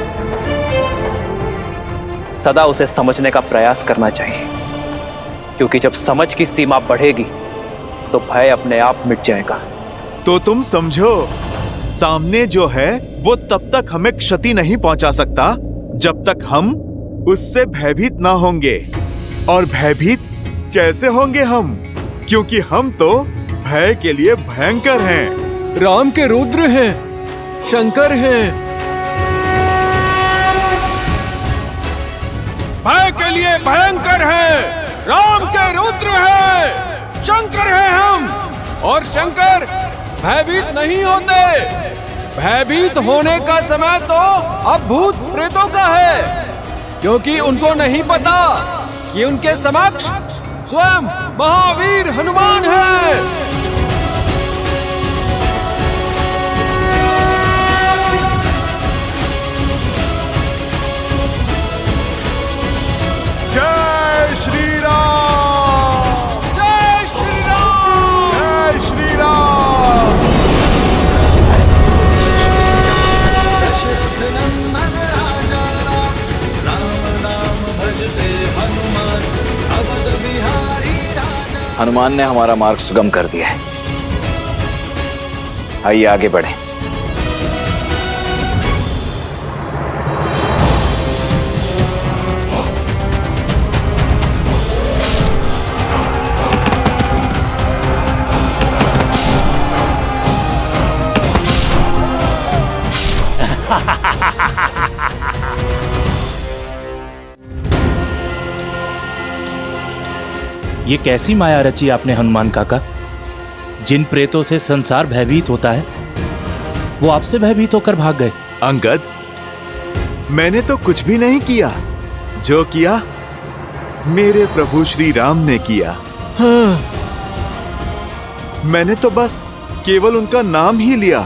सदा उसे समझने का प्रयास करना चाहिए। क्योंकि जब समझ की सीमा बढ़ेगी तो भय अपने आप मिट जाएगा। तो तुम समझो, सामने जो है वो तब तक हमें क्षति नहीं पहुंचा सकता जब तक हम उससे भयभीत ना होंगे। और भयभीत कैसे होंगे हम? क्योंकि हम तो भय के लिए भयंकर हैं। राम के रुद्र हैं, शंकर हैं। भय के लिए भयंकर हैं, राम के रुद्र हैं, शंकर हैं हम। और शंकर भयभीत नहीं होते। भयभीत होने का समय तो अब भूत प्रेतों का है, क्योंकि उनको नहीं पता कि उनके समक्ष स्वयं महावीर हनुमान है। जय श्री राम, जय श्री राम, जय श्री राम। दशरथनंदन राजा राम, राम नाम भजते हनुमान, अवध बिहारी राजा। हनुमान ने हमारा मार्ग सुगम कर दिया है। आइए आगे बढ़ें। ये कैसी माया रची आपने हनुमान काका? जिन प्रेतों से संसार भयभीत होता है वो आपसे भयभीत होकर भाग गए। अंगद, मैंने तो कुछ भी नहीं किया। जो किया मेरे प्रभु श्री राम ने किया। हाँ। मैंने तो बस केवल उनका नाम ही लिया।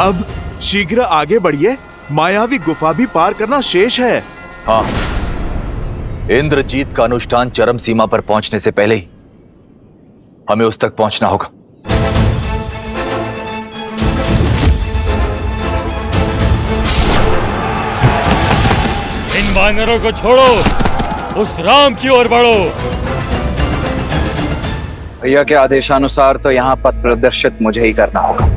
अब शीघ्र आगे बढ़िए, मायावी गुफा भी पार करना शेष है। हाँ, इंद्रजीत का अनुष्ठान चरम सीमा पर पहुंचने से पहले ही हमें उस तक पहुंचना होगा। इन वानरों को छोड़ो, उस राम की ओर बढ़ो। भैया के आदेशानुसार तो यहाँ पथ प्रदर्शित मुझे ही करना होगा।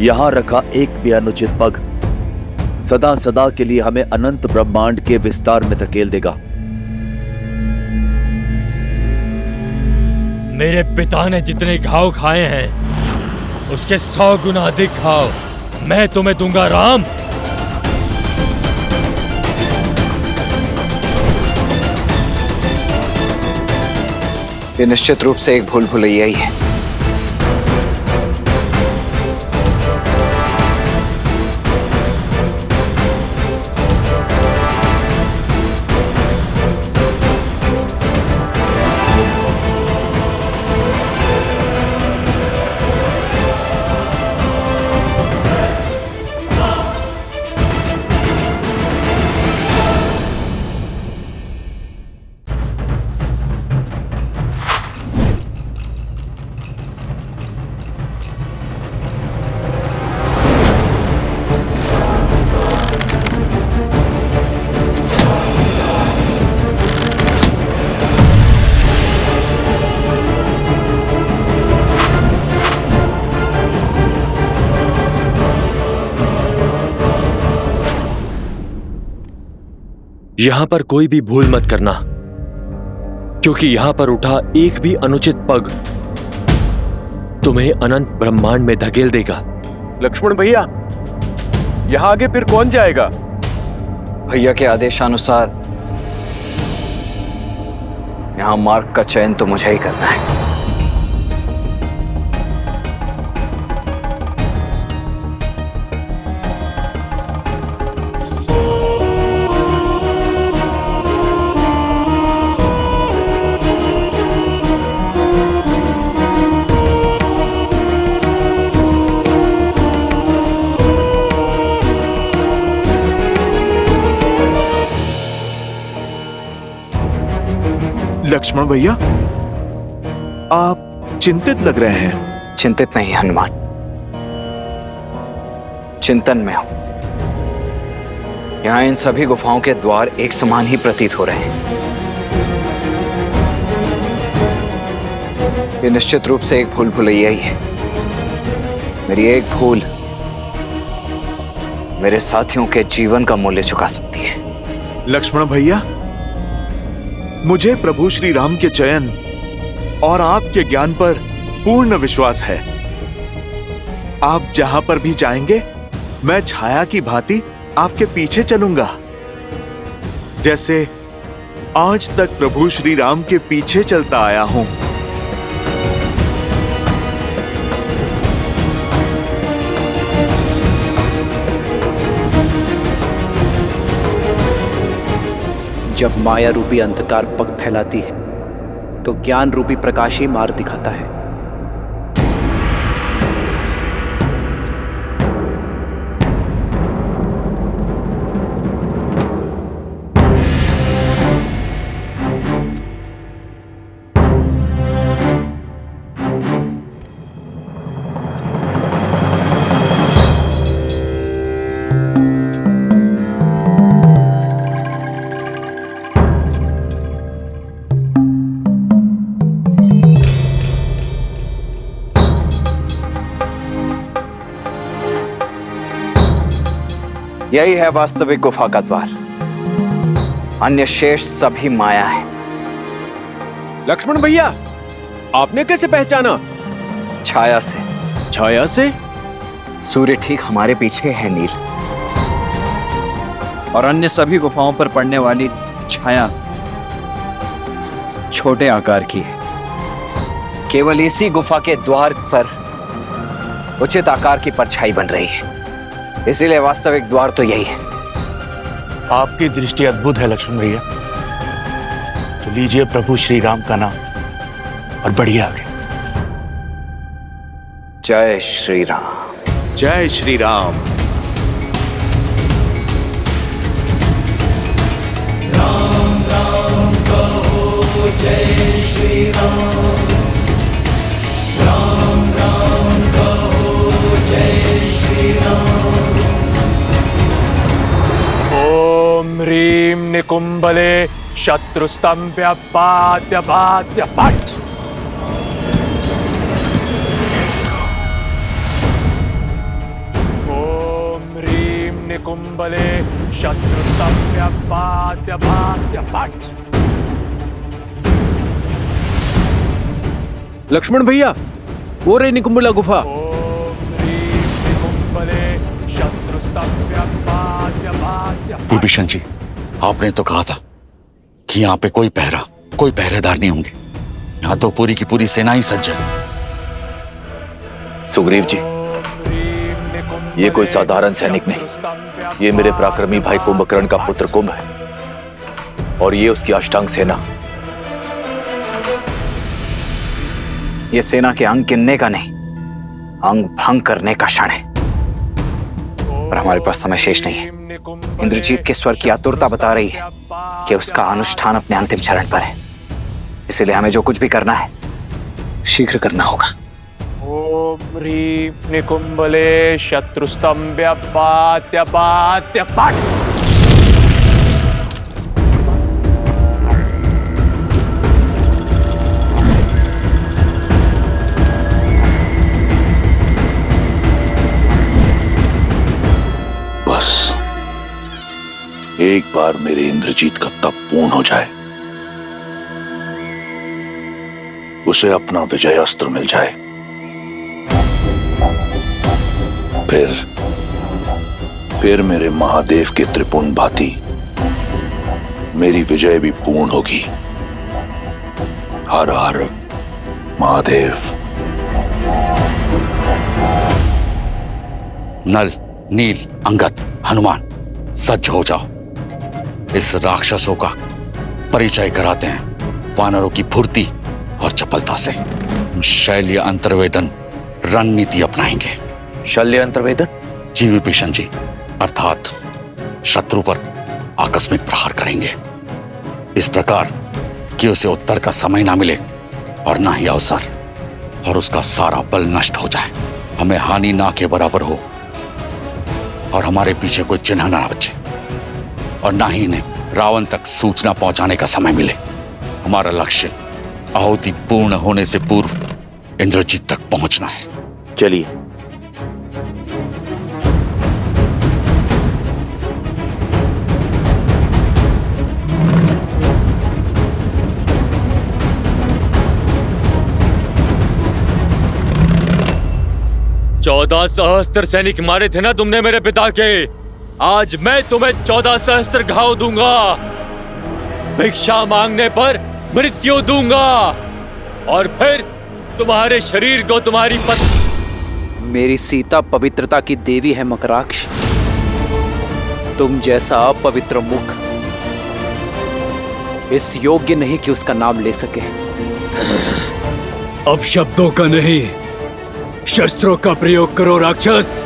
यहां रखा एक भी अनुचित पग सदा सदा के लिए हमें अनंत ब्रह्मांड के विस्तार में धकेल देगा। मेरे पिता ने जितने घाव खाए हैं उसके 100 गुना अधिक घाव मैं तुम्हें दूंगा राम। ये निश्चित रूप से एक भूल भुलैया ही है। यहां पर कोई भी भूल मत करना, क्योंकि यहां पर उठा एक भी अनुचित पग तुम्हें अनंत ब्रह्मांड में धकेल देगा। लक्ष्मण भैया, यहाँ आगे फिर कौन जाएगा? भैया के आदेशानुसार यहाँ मार्ग का चयन तो मुझे ही करना है। लक्ष्मण भैया, आप चिंतित लग रहे हैं। चिंतित नहीं हनुमान, चिंतन में हूं। यहाँ इन सभी गुफाओं के द्वार एक समान ही प्रतीत हो रहे हैं। ये निश्चित रूप से एक भूल भुलैया ही है। मेरी एक भूल मेरे साथियों के जीवन का मूल्य चुका सकती है। लक्ष्मण भैया, मुझे प्रभु श्री राम के चयन और आपके ज्ञान पर पूर्ण विश्वास है। आप जहां पर भी जाएंगे, मैं छाया की भांति आपके पीछे चलूंगा, जैसे आज तक प्रभु श्री राम के पीछे चलता आया हूं। जब माया रूपी अंधकार पग फैलाती है तो ज्ञान रूपी प्रकाश ही मार्ग दिखाता है। यही है वास्तविक गुफा का द्वार। अन्य शेष सभी माया है। लक्ष्मण भैया, आपने कैसे पहचाना? छाया से। छाया से? सूर्य ठीक हमारे पीछे है नील, और अन्य सभी गुफाओं पर पड़ने वाली छाया छोटे आकार की है। केवल इसी गुफा के द्वार पर उचित आकार की परछाई बन रही है, इसीलिए वास्तविक द्वार तो यही है। आपकी दृष्टि अद्भुत है लक्ष्मण भैया। तो लीजिए प्रभु श्री राम का नाम और बढ़िए आगे। जय श्री राम। जय श्री राम। राम राम कहो जय श्री राम। राम राम कहो जय श्री राम। ओम ह्रीं निकुंभले शत्रुस्तंभ्य पाद्य पाद्य पट। ओम ह्रीं निकुंभले शत्रुस्तंभ्य पाद्य पाद्य पट। लक्ष्मण भैया, वो रे निकुंभला गुफा। विभीषण जी, आपने तो कहा था कि यहाँ पे कोई पहरेदार नहीं होंगे। यहाँ तो पूरी की पूरी सेना ही सज्ज है। सुग्रीव जी, ये कोई साधारण सैनिक नहीं, ये मेरे पराक्रमी भाई कुंभकर्ण का पुत्र कुंभ है, और ये उसकी अष्टांग सेना। ये सेना के अंग गिनने का नहीं, अंग भंग करने का क्षण है, पर हमारे पास समय शेष नहीं है। इंद्रजीत के स्वर की आतुरता बता रही है कि उसका अनुष्ठान अपने अंतिम चरण पर है, इसीलिए हमें जो कुछ भी करना है शीघ्र करना होगा। ओम ह्रीं निकुंभले शत्रुस्तंभ्य पाद्य पाद्य पट। बस एक बार मेरे इंद्रजीत का तप पूर्ण हो जाए, उसे अपना विजय अस्त्र मिल जाए, फिर मेरे महादेव के त्रिपुंड भांति मेरी विजय भी पूर्ण होगी। हर हर महादेव। नल, नील, अंगद, हनुमान, सज्ज हो जाओ। इस राक्षसों का परिचय कराते हैं वानरों की फुर्ती और चपलता से। शैल्य अंतर्वेदन रणनीति अपनाएंगे। शल्य अंतर्वेदन? जी विभीषण जी, अर्थात शत्रु पर आकस्मिक प्रहार करेंगे, इस प्रकार कि उसे उत्तर का समय ना मिले और ना ही अवसर, और उसका सारा बल नष्ट हो जाए, हमें हानि ना के बराबर हो और हमारे पीछे कोई चिन्ह ना बचे। और ना ही इन्हें रावण तक सूचना पहुंचाने का समय मिले। हमारा लक्ष्य आहुति पूर्ण होने से पूर्व इंद्रजीत तक पहुंचना है। चलिए। चौदह सहस्त्र सैनिक मारे थे ना तुमने मेरे पिता के। आज मैं तुम्हें 14 सहस्त्र घाव दूंगा। भिक्षा मांगने पर मृत्यु दूंगा और फिर तुम्हारे शरीर को तुम्हारी पत्नी। मेरी सीता पवित्रता की देवी है मकराक्ष। तुम जैसा अपवित्र मुख इस योग्य नहीं कि उसका नाम ले सके। अब शब्दों का नहीं, शस्त्रों का प्रयोग करो राक्षस।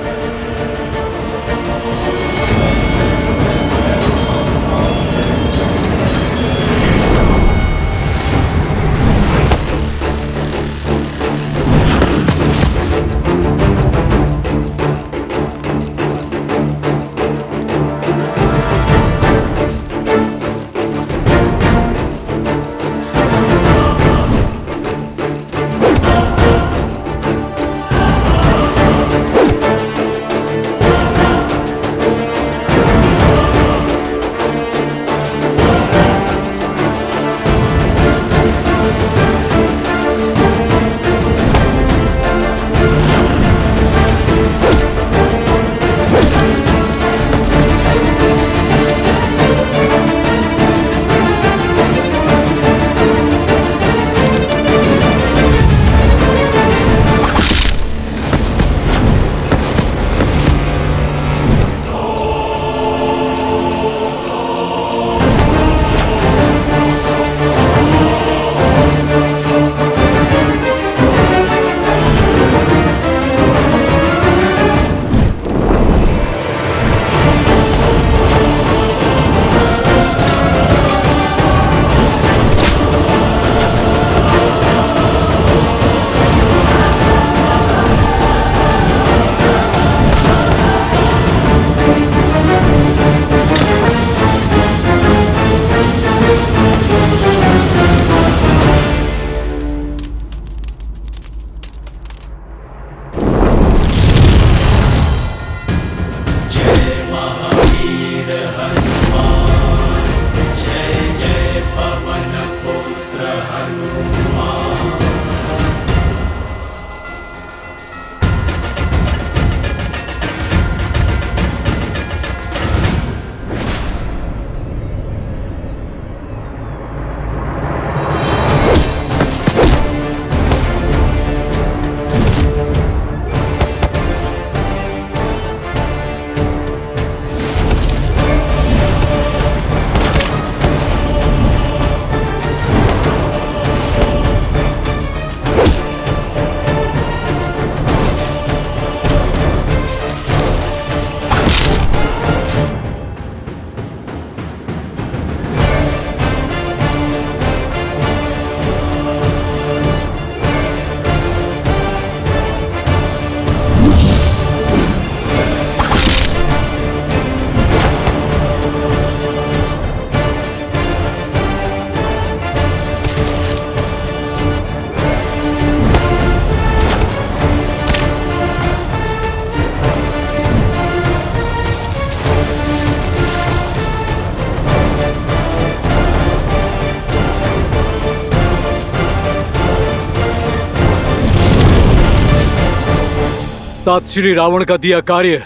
तात श्री रावण का दिया कार्य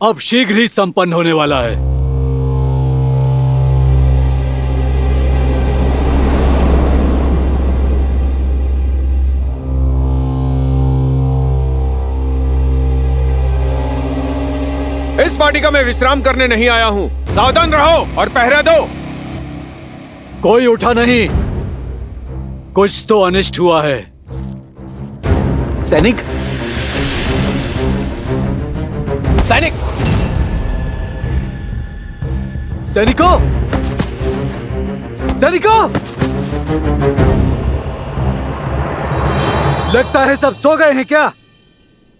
अब शीघ्र ही संपन्न होने वाला है। इस वाटिका में विश्राम करने नहीं आया हूं। सावधान रहो और पहरा दो। कोई उठा नहीं, कुछ तो अनिष्ट हुआ है। सैनिक, सैनिक, सैनिकों, सैनिकों! लगता है सब सो गए हैं क्या?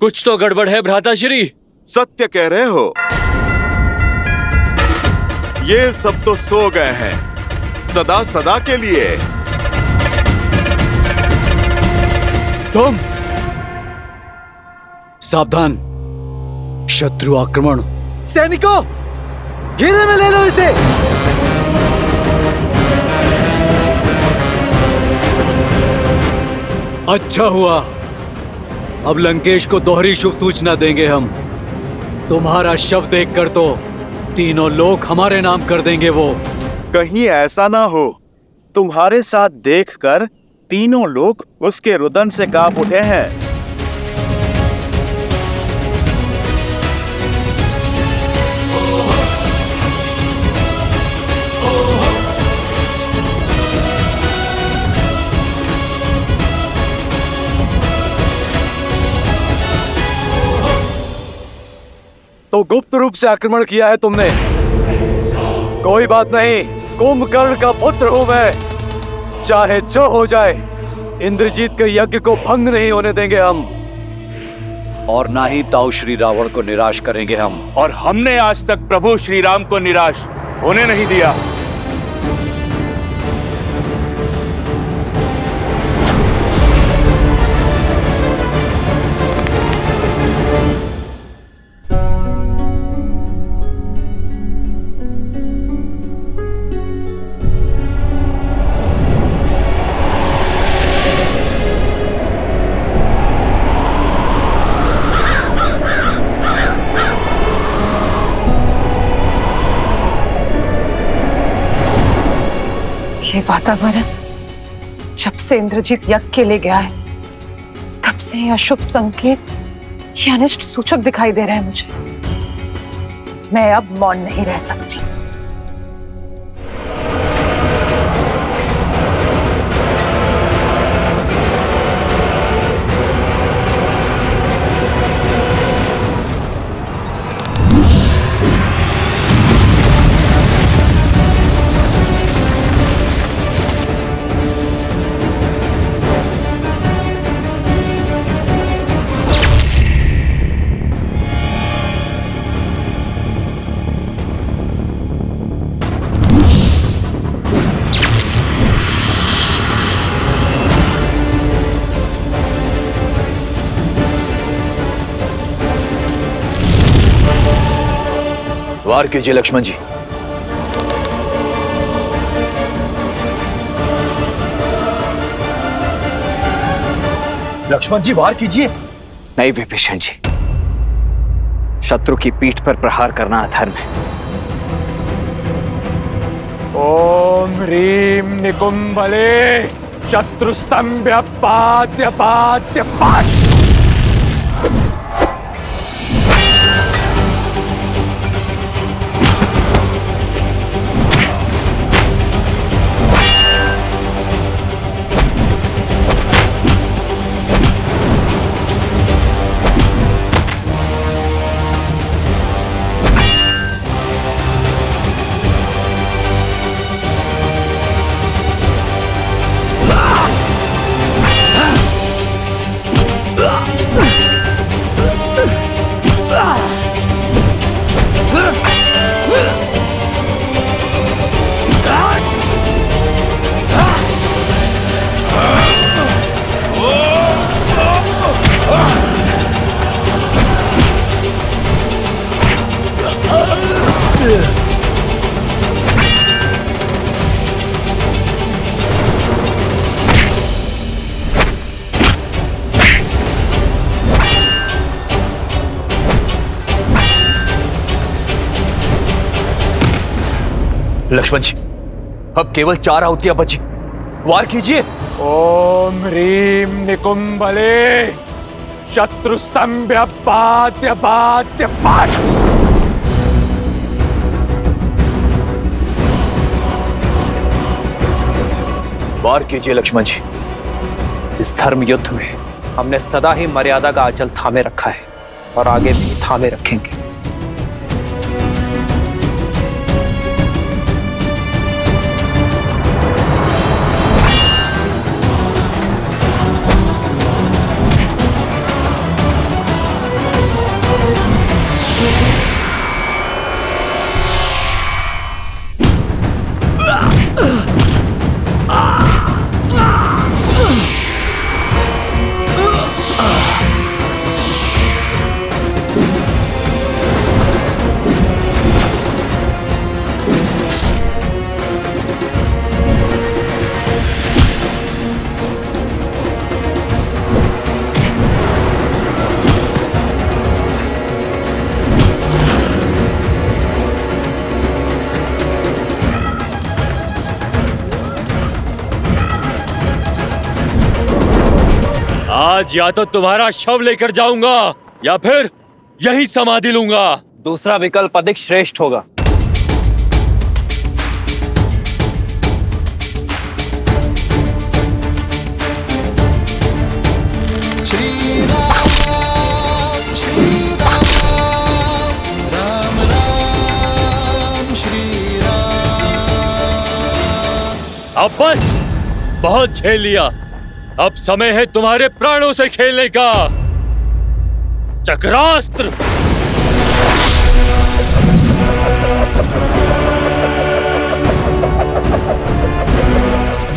कुछ तो गड़बड़ है भ्राताश्री। सत्य कह रहे हो। ये सब तो सो गए हैं सदा सदा के लिए। तुम सावधान, शत्रु आक्रमण। सैनिकों, घेरे में ले लो इसे। अच्छा हुआ, अब लंकेश को दोहरी शुभ सूचना देंगे हम। तुम्हारा शव देखकर तो तीनों लोग हमारे नाम कर देंगे। वो कहीं ऐसा ना हो तुम्हारे साथ देखकर तीनों लोग उसके रुदन से कांप उठे हैं। तो गुप्त रूप से आक्रमण किया है तुमने। कोई बात नहीं, कुंभकर्ण का पुत्र हूं मैं। चाहे जो हो जाए, इंद्रजीत के यज्ञ को भंग नहीं होने देंगे हम। और ना ही ताऊ श्री रावण को निराश करेंगे हम। और हमने आज तक प्रभु श्री राम को निराश होने नहीं दिया। ये वातावरण जब से इंद्रजीत यज्ञ के लिए गया है, तब से ये अशुभ संकेत, ये अनिष्ट सूचक दिखाई दे रहे हैं मुझे। मैं अब मौन नहीं रह सकती। वार कीजिए लक्ष्मण जी। लक्ष्मण जी वार कीजिए। नहीं विभीषण जी, शत्रु की पीठ पर प्रहार करना अधर्म है। ओम ह्रीम निकुंभले शत्रुस्तंभ्य पाद्य पाद्य पाद्य। लक्ष्मण जी, अब केवल 4 आहुतियां बची। वार कीजिए। ओम ह्रीम निकुंभले शत्रुस्तंभ्य पाद्य पाद्य पाद्य। वार कीजिए लक्ष्मण जी। इस धर्म युद्ध में हमने सदा ही मर्यादा का आंचल थामे रखा है और आगे भी थामे रखेंगे। आज या तो तुम्हारा शव लेकर जाऊंगा या फिर यही समाधि लूंगा। दूसरा विकल्प अधिक श्रेष्ठ होगा। श्री राम राम राम श्री राम। अब बस, बहुत झेल लिया। अब समय है तुम्हारे प्राणों से खेलने का। चक्रास्त्र।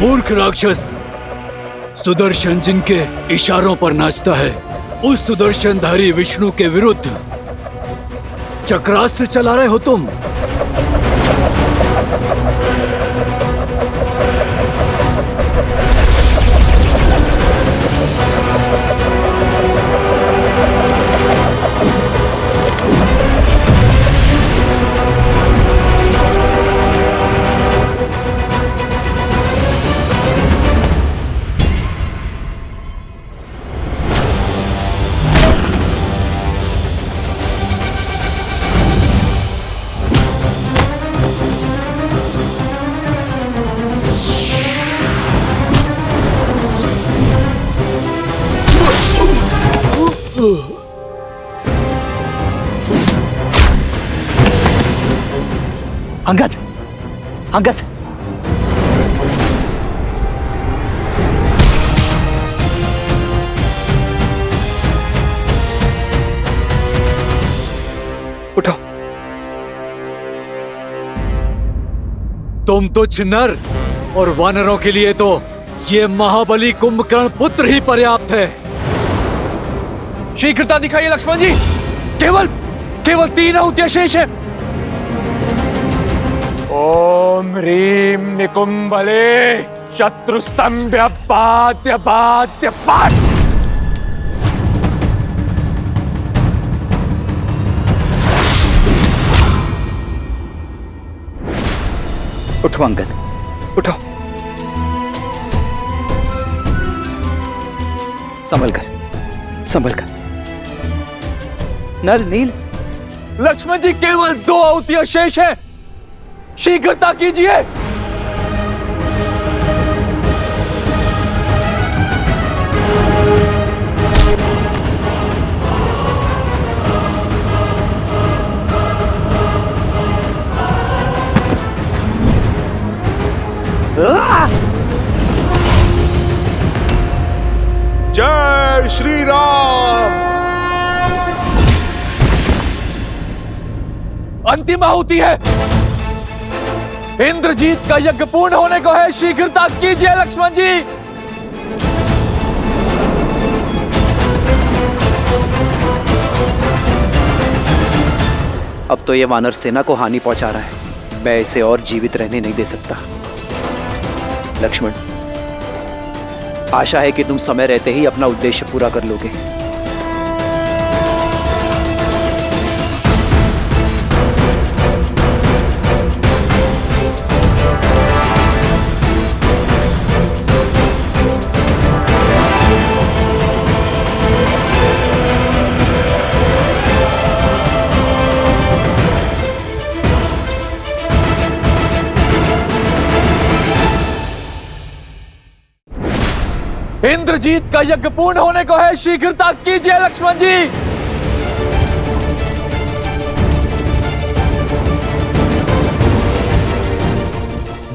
मूर्ख राक्षस, सुदर्शन जिनके इशारों पर नाचता है, उस सुदर्शनधारी विष्णु के विरुद्ध चक्रास्त्र चला रहे हो तुम। अंगद, अंगद, उठो। तुम तुच्छ नर और वानरों के लिए तो ये महाबली कुंभकर्ण पुत्र ही पर्याप्त है। शीघ्रता दिखाइए लक्ष्मण जी। केवल 3 आहुतियां शेष है। ओम ह्रीम निकुंभले शत्रुस्तंभ्य पात्य पात्य पाट। उठो अंगद, उठो। संभल कर, संभल कर। नर नील। लक्ष्मण जी, केवल 2 आहुतियां शेष है। शीघ्रता कीजिए। जय श्री राम। अंतिम आहुति है। इंद्रजीत का यज्ञ पूर्ण होने को है। शीघ्रता कीजिए लक्ष्मण जी। अब तो ये वानर सेना को हानि पहुंचा रहा है। मैं इसे और जीवित रहने नहीं दे सकता। लक्ष्मण, आशा है कि तुम समय रहते ही अपना उद्देश्य पूरा कर लोगे। इंद्रजीत का यज्ञ पूर्ण होने को है। शीघ्रता कीजिए लक्ष्मण जी।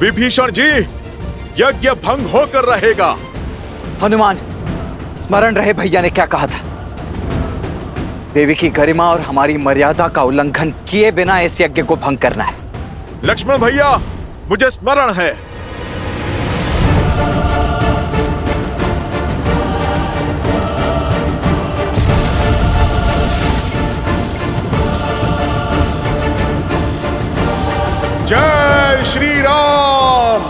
विभीषण जी, यज्ञ भंग होकर रहेगा। हनुमान, स्मरण रहे भैया ने क्या कहा था। देवी की गरिमा और हमारी मर्यादा का उल्लंघन किए बिना इस यज्ञ को भंग करना है। लक्ष्मण भैया, मुझे स्मरण है। जय श्री राम।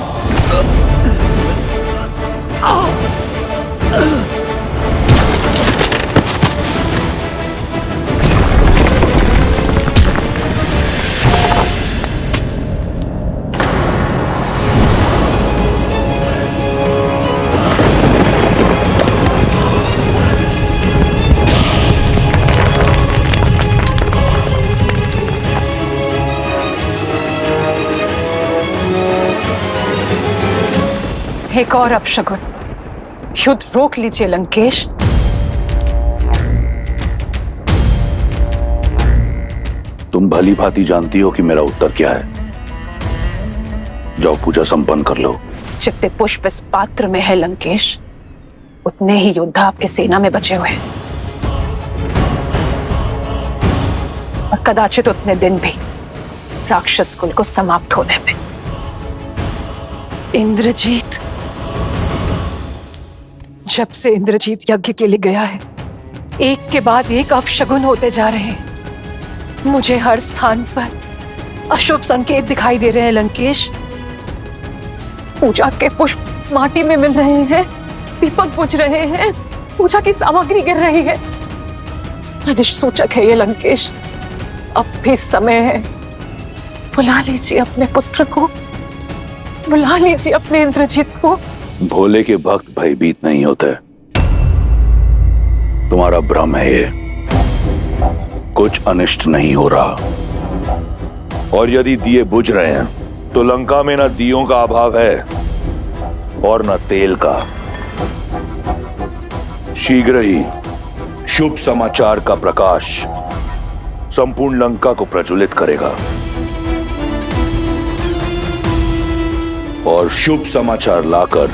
एक और अपशगुन। युद्ध रोक लीजिए लंकेश। तुम भली भांति जानती हो कि मेरा उत्तर क्या है। जाओ पूजा संपन्न कर लो। जितने पुष्प इस पात्र में है लंकेश, उतने ही योद्धा आपके सेना में बचे हुए हैं, और कदाचित उतने दिन भी राक्षस कुल को समाप्त होने में। इंद्रजीत, जब से इंद्रजीत यज्ञ के लिए गया है, एक के बाद एक अपशगुन होते जा रहे हैं। मुझे हर स्थान पर अशुभ संकेत दिखाई दे रहे हैं लंकेश। पूजा के पुष्प माटी में मिल रहे हैं, दीपक बुझ रहे हैं, पूजा की सामग्री गिर रही है। अनिष्ट है ये लंकेश। अब भी समय है, बुला लीजिए अपने पुत्र को, बुला लीजिए अपने इंद्रजीत को। भोले के भक्त भयभीत नहीं होते। तुम्हारा भ्रम है ये। कुछ अनिष्ट नहीं हो रहा। और यदि दिए बुझ रहे हैं तो लंका में न दियों का अभाव है और न तेल का। शीघ्र ही शुभ समाचार का प्रकाश संपूर्ण लंका को प्रज्वलित करेगा और शुभ समाचार लाकर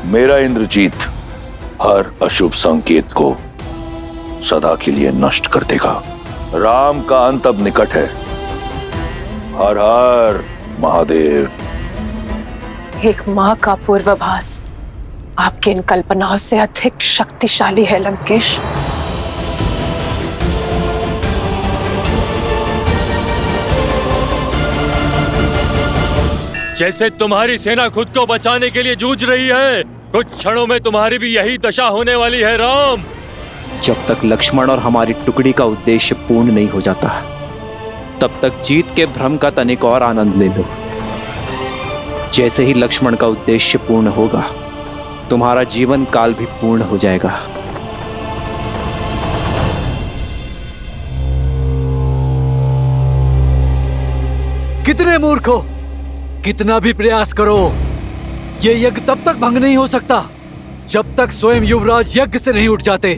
मेरा इंद्रजीत हर अशुभ संकेत को सदा के लिए नष्ट कर देगा। राम का अंत अब निकट है। हर हर महादेव। एक मां का पूर्वाभास आपकी इन कल्पनाओं से अधिक शक्तिशाली है लंकेश। जैसे तुम्हारी सेना खुद को बचाने के लिए जूझ रही है, कुछ क्षणों में तुम्हारी भी यही दशा होने वाली है राम। जब तक लक्ष्मण और हमारी टुकड़ी का उद्देश्य पूर्ण नहीं हो जाता, तब तक जीत के भ्रम का तनिक और आनंद ले लो। जैसे ही लक्ष्मण का उद्देश्य पूर्ण होगा, तुम्हारा जीवन काल भी पूर्ण हो जाएगा। कितने मूर्ख हो! कितना भी प्रयास करो, ये यज्ञ तब तक भंग नहीं हो सकता जब तक स्वयं युवराज यज्ञ से नहीं उठ जाते।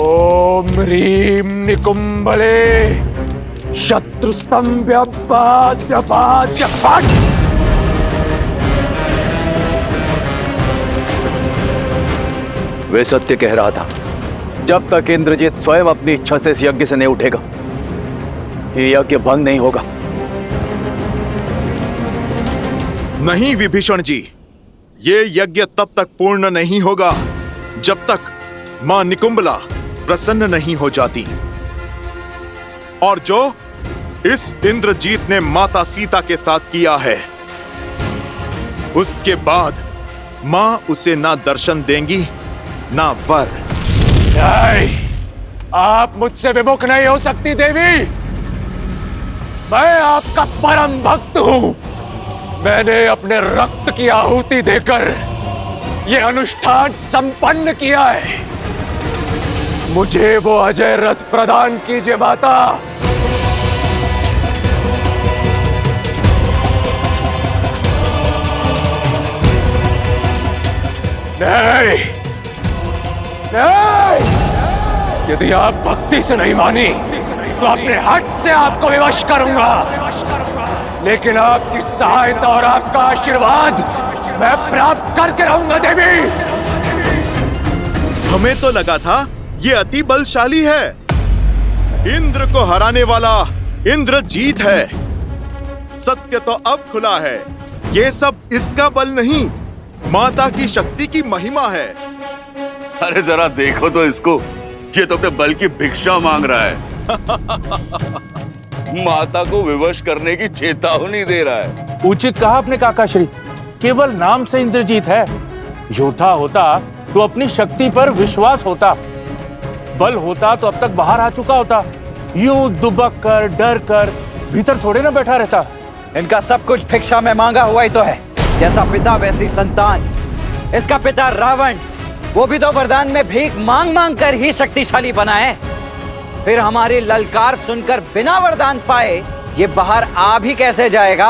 ओम ह्रीं निकुंभले शत्रुस्तंभ्य फट। वे सत्य कह रहा था। जब तक इंद्रजीत स्वयं अपनी इच्छा से इस यज्ञ से नहीं उठेगा, ये यज्ञ भंग नहीं होगा। नहीं विभीषण जी, ये यज्ञ तब तक पूर्ण नहीं होगा जब तक मां निकुंभला प्रसन्न नहीं हो जाती। और जो इस इंद्रजीत ने माता सीता के साथ किया है, उसके बाद मां उसे ना दर्शन देंगी ना वर। नहीं, आप मुझसे विमुख नहीं हो सकती देवी। मैं आपका परम भक्त हूं। मैंने अपने रक्त की आहुति देकर यह अनुष्ठान संपन्न किया है। मुझे वो अजय रथ प्रदान कीजिए माता। नहीं, नहीं, यदि आप भक्ति से नहीं मानी तो अपने हट से आपको विवश करूंगा। लेकिन आपकी सहायता और आपका आशीर्वाद मैं प्राप्त करके रहूंगा देवी। हमें तो लगा था ये अति बलशाली है। इंद्र को हराने वाला इंद्रजीत है। सत्य तो अब खुला है। ये सब इसका बल नहीं, माता की शक्ति की महिमा है। अरे जरा देखो तो इसको, ये तो अपने बल की भिक्षा मांग रहा है। माता को विवश करने की चेतावनी दे रहा है। उचित कहा अपने काकाश्री। केवल नाम से इंद्रजीत है। योद्धा होता तो अपनी शक्ति पर विश्वास होता, बल होता तो अब तक बाहर आ चुका होता। यूं दुबक कर डर कर भीतर थोड़े ना बैठा रहता। इनका सब कुछ भिक्षा में मांगा हुआ ही तो है। जैसा पिता वैसी संतान। इसका पिता रावण, वो भी तो वरदान में भीख मांग मांग कर ही शक्तिशाली बना है। फिर हमारी ललकार सुनकर बिना वरदान पाए ये बाहर आ भी कैसे जाएगा?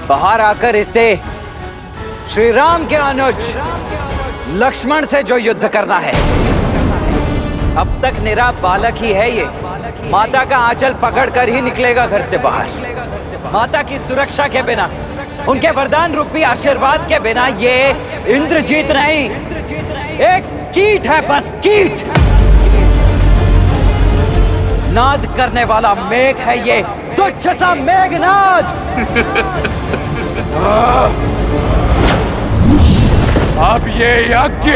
बाहर आकर इसे श्री राम के अनुज लक्ष्मण से जो युद्ध करना है। अब तक निरा बालक ही है ये। माता का आंचल पकड़कर ही निकलेगा घर से बाहर। माता की सुरक्षा के बिना, उनके वरदान रूपी आशीर्वाद के बिना ये इंद्रजीत नहीं, एक कीट है, बस कीट। नाद करने वाला मेघ है ये, तुच्छ सा मेघनाद। अब ये यज्ञ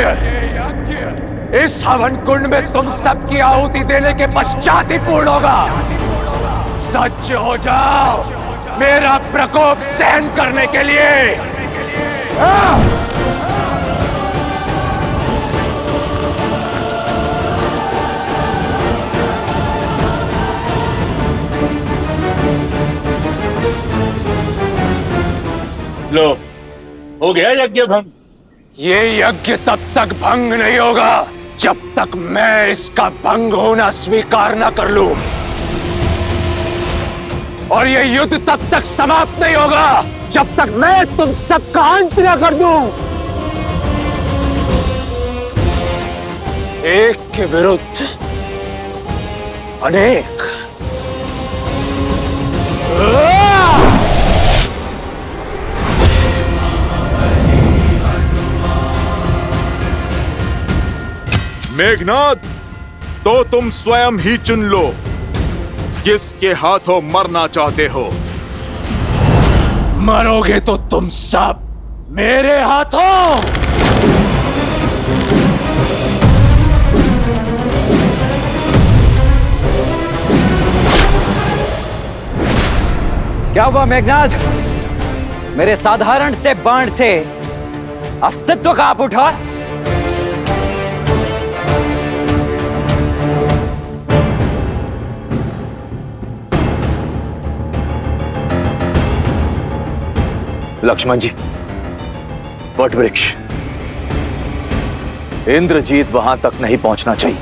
इस हवन कुंड में तुम सबकी आहुति देने के पश्चात ही पूर्ण होगा। सच हो जाओ मेरा प्रकोप सहन करने के लिए। लो, हो गया यज्ञ भंग। ये यज्ञ तब तक भंग नहीं होगा जब तक मैं इसका भंग होना स्वीकार न कर लूं, और ये युद्ध तब तक समाप्त नहीं होगा जब तक मैं तुम सबका अंत न कर दूं। एक के विरुद्ध अनेक। मेघनाद, तो तुम स्वयं ही चुन लो किसके हाथों मरना चाहते हो। मरोगे तो तुम सब मेरे हाथों। क्या हुआ मेघनाद? मेरे साधारण से बाण से अस्तित्व कांप उठा। लक्ष्मण जी, वट वृक्ष, इंद्रजीत वहां तक नहीं पहुंचना चाहिए।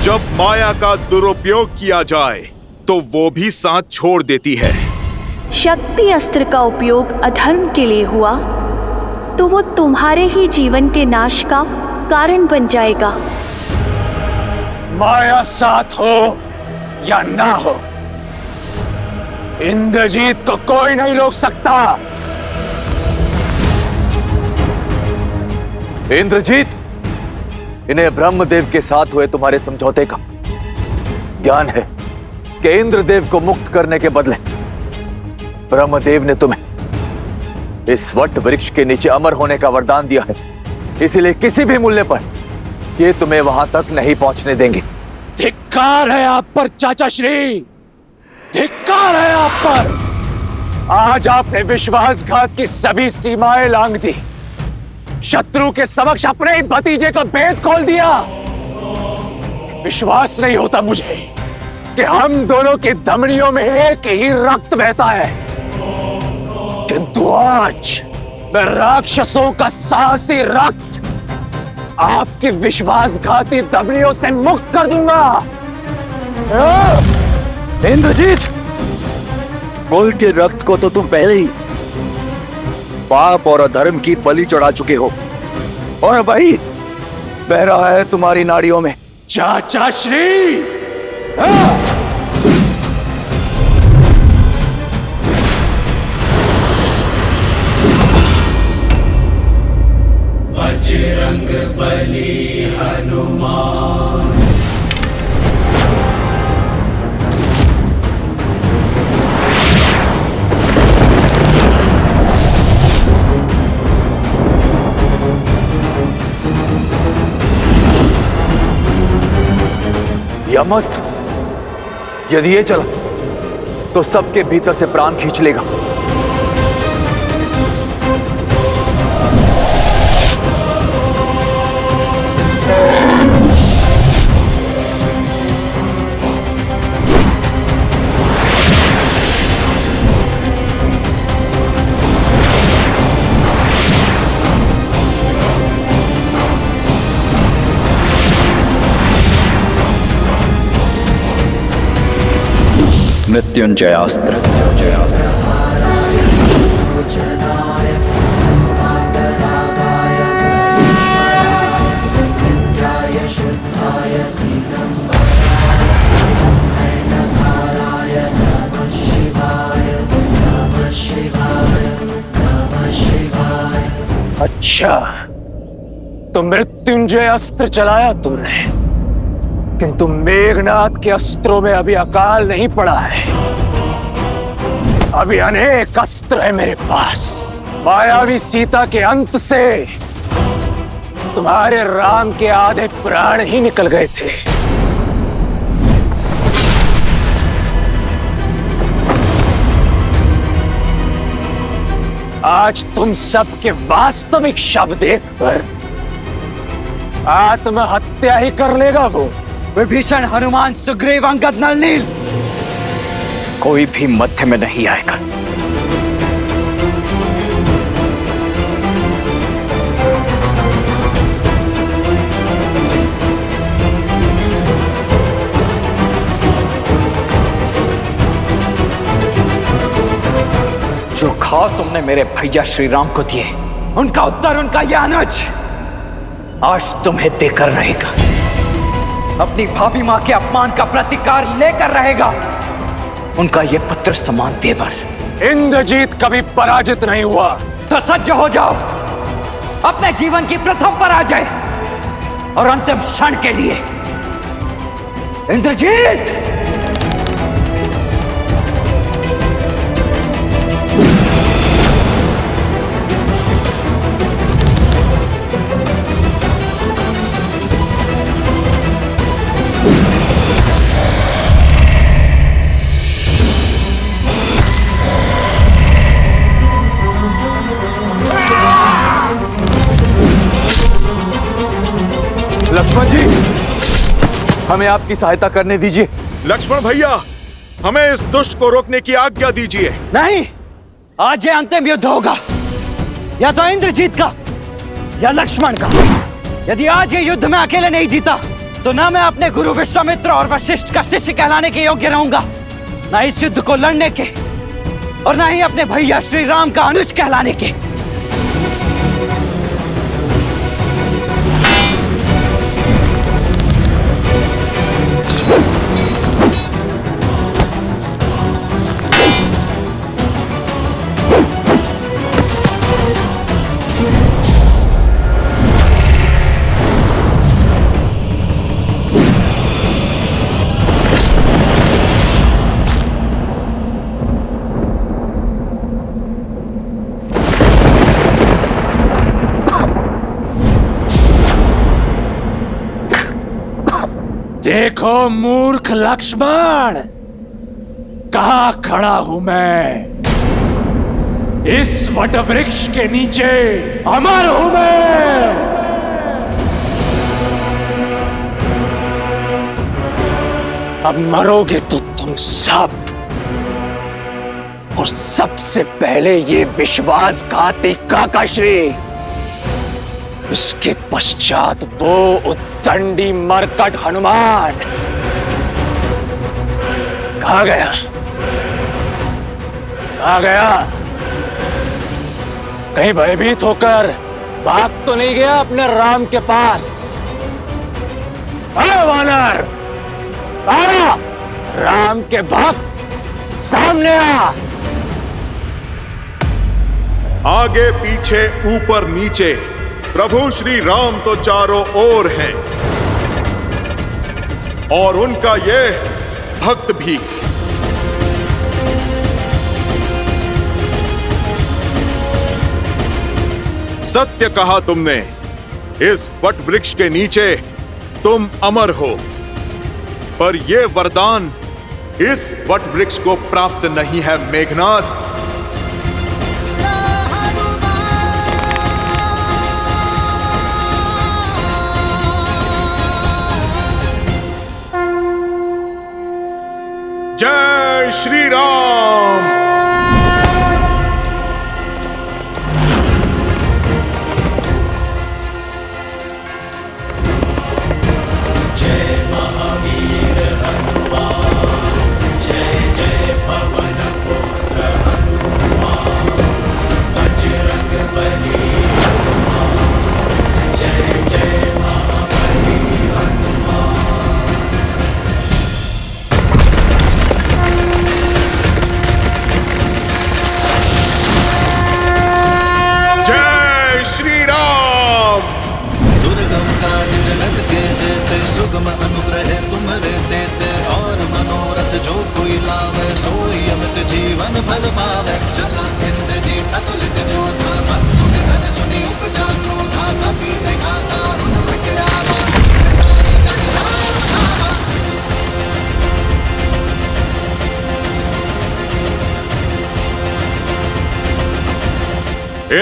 जब माया का दुरुपयोग किया जाए तो वो भी साथ छोड़ देती है। शक्ति अस्त्र का उपयोग अधर्म के लिए हुआ तो वो तुम्हारे ही जीवन के नाश का कारण बन जाएगा। माया साथ हो या ना हो, इंद्रजीत को कोई नहीं रोक सकता। इंद्रजीत, इन्हें ब्रह्मदेव के साथ हुए तुम्हारे समझौते का ज्ञान है कि इंद्रदेव को मुक्त करने के बदले ब्रह्मदेव ने तुम्हें इस वट वृक्ष के नीचे अमर होने का वरदान दिया है। इसलिए किसी भी मूल्य पर ये तुम्हें वहां तक नहीं पहुंचने देंगे। धिक्कार है आप पर चाचा श्री, धिक्कार है आप पर। आज आपने विश्वासघात की सभी सीमाएं लांघ दी, शत्रु के समक्ष अपने ही भतीजे का भेद खोल दिया। विश्वास नहीं होता मुझे कि हम दोनों की धमनियों में एक ही रक्त बहता है, किंतु आज मैं राक्षसों का साहसी रक्त आपकी विश्वासघाती धमनियों से मुक्त कर दूंगा। इंद्रजीत, कुल के रक्त को तो तुम पहले ही पाप और अधर्म की बलि चढ़ा चुके हो, और भाई बह रहा है तुम्हारी नाड़ियों में। चाचा श्री, बजरंग बली हनुमान। यमस्त्र यदि ये चला तो सबके भीतर से प्राण खींच लेगा। मृत्युंजयास्त्र। अच्छा, तो मृत्युंजय अस्त्र चलाया तुमने, किंतु मेघनाथ के अस्त्रों में अभी अकाल नहीं पड़ा है। अभी अनेक अस्त्र है मेरे पास। मायावी सीता के अंत से तुम्हारे राम के आधे प्राण ही निकल गए थे। आज तुम सबके वास्तविक शव देखकर आत्महत्या ही कर लेगा वो। विभीषण, हनुमान, सुग्रीव, अंगद, नल, नील, कोई भी मध्य में नहीं आएगा। जो घाव तुमने मेरे भैया श्री राम को दिए, उनका उत्तर उनका यह अनुज आज तुम्हें देकर रहेगा। अपनी भाभी मां के अपमान का प्रतिकार लेकर रहेगा उनका ये पुत्र समान देवर। इंद्रजीत कभी पराजित नहीं हुआ। तो सज्ज हो जाओ अपने जीवन की प्रथम पराजय और अंतिम क्षण के लिए। इंद्रजीत! लक्ष्मण जी, हमें आपकी सहायता करने दीजिए। लक्ष्मण भैया, हमें इस दुष्ट को रोकने की आज्ञा दीजिए। नहीं, आज ये अंतिम युद्ध होगा, या तो इंद्रजीत का या लक्ष्मण का। यदि आज ये युद्ध में अकेले नहीं जीता तो ना मैं अपने गुरु विश्वामित्र और वशिष्ठ का शिष्य कहलाने के योग्य रहूंगा, ना इस युद्ध को लड़ने के, और ना ही अपने भैया श्री राम का अनुज कहलाने के। देखो मूर्ख लक्ष्मण, कहां खड़ा हूं मैं। इस वटवृक्ष के नीचे अमर हूं मैं। अब मरोगे तो तुम सब, और सबसे पहले ये विश्वासघाती काकाश्री, उसके पश्चात वो उद्दंडी मरकट हनुमान। कहां गया? कहां गया? कहीं भयभीत होकर भाग तो नहीं गया अपने राम के पास? अरे वानर, आ! राम के भक्त सामने आ। आगे पीछे ऊपर नीचे प्रभु श्री राम तो चारों ओर हैं, और उनका ये भक्त भी। सत्य कहा तुमने, इस वट वृक्ष के नीचे तुम अमर हो, पर यह वरदान इस वट वृक्ष को प्राप्त नहीं है मेघनाथ। जय श्री राम। जय महावीर हनुमान, जय जय सुगम अनुग्रह तुम्हारे देते, और मनोरथ जो कोई लावे सोई अमित जीवन फल पावे। चला इंद्रजीत अतुलित जो था, बंधु निधन सुनी उपजा क्रोधा, कपि ने खाता रुण प्रज्ञावा।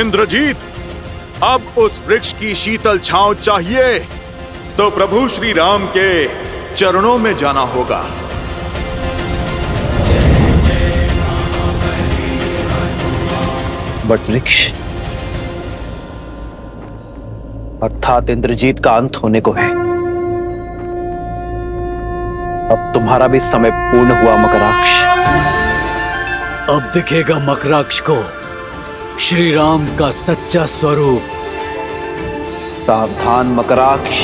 इंद्रजीत, अब उस वृक्ष की शीतल छांव चाहिए तो प्रभु श्री राम के चरणों में जाना होगा। बट वृक्ष अर्थात इंद्रजीत का अंत होने को है। अब तुम्हारा भी समय पूर्ण हुआ मकराक्ष। अब दिखेगा मकराक्ष को श्री राम का सच्चा स्वरूप। सावधान मकराक्ष।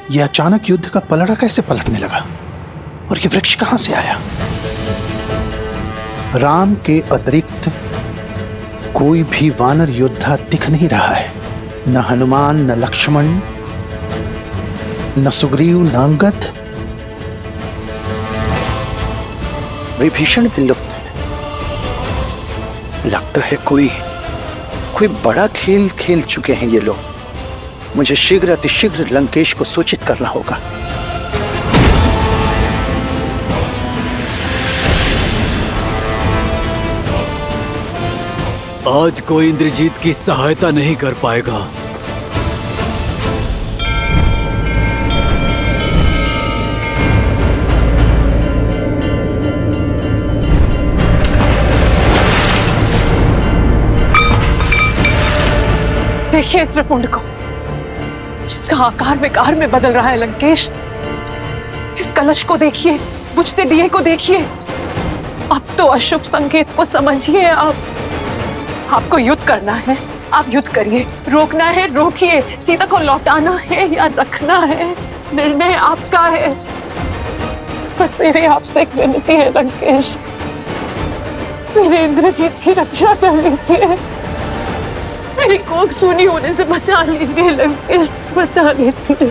यह अचानक युद्ध का पलड़ा कैसे पलटने लगा और यह वृक्ष कहां से आया? राम के अतिरिक्त कोई भी वानर योद्धा दिख नहीं रहा है। न हनुमान, न लक्ष्मण, न सुग्रीव, न अंगद। विभीषण भी लुप्त है। लगता है कोई बड़ा खेल खेल चुके हैं ये लोग। मुझे शीघ्र अतिशीघ्र लंकेश को सूचित करना होगा। आज कोई इंद्रजीत की सहायता नहीं कर पाएगा। देखिए इस त्रिपुंड को, इसका आकार विकार में बदल रहा है लंकेश। इस कलश को देखिए, बुझते दिए को देखिए। अब तो अशुभ संकेत को समझिए। आपको युद्ध करना है, आप युद्ध करिए। रोकना है, रोकिए। सीता को लौटाना है या रखना है, निर्णय आपका है। बस मेरी आपसे एक विनती है लंकेश, मेरे इंद्रजीत की रक्षा कर लीजिए। मेरी कोख सूनी होने से बचा लीजिए लंकेश, बचा लीजिए।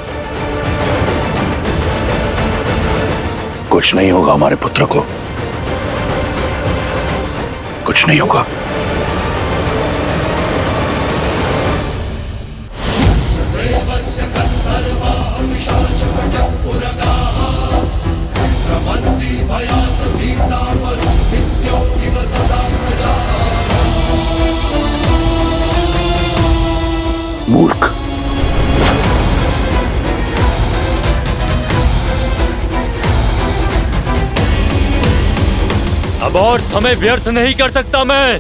कुछ नहीं होगा हमारे पुत्र को, कुछ नहीं होगा। मूर्ख, अब और समय व्यर्थ नहीं कर सकता मैं।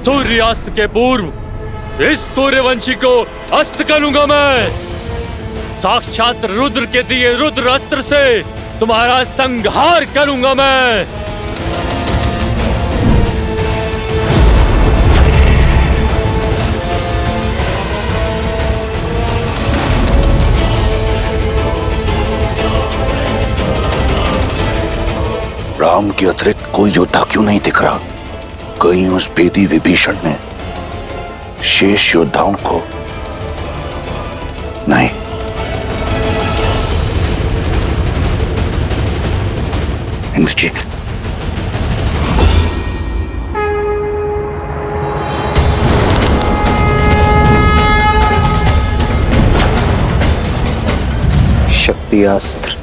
सूर्यास्त के पूर्व इस सूर्यवंशी को अस्त करूंगा मैं। साक्षात रुद्र के दिए रुद्र अस्त्र से तुम्हारा संहार करूंगा मैं। राम के अतिरिक्त कोई योद्धा क्यों नहीं दिख रहा? कहीं उस बेदी विभीषण ने शेष योद्धाओं को नहीं। इंद्रजीत, शक्ति अस्त्र।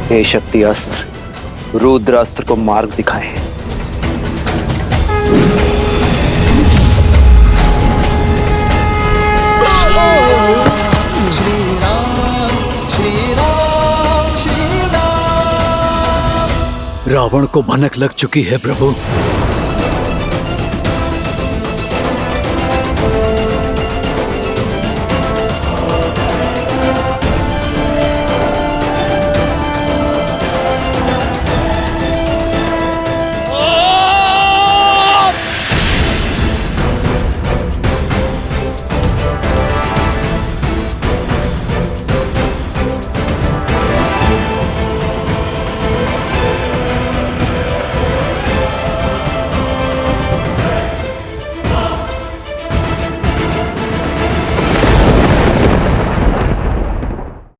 हे शक्ति अस्त्र, रुद्र अस्त्र को मार्ग दिखाए। रावण को भनक लग चुकी है प्रभु।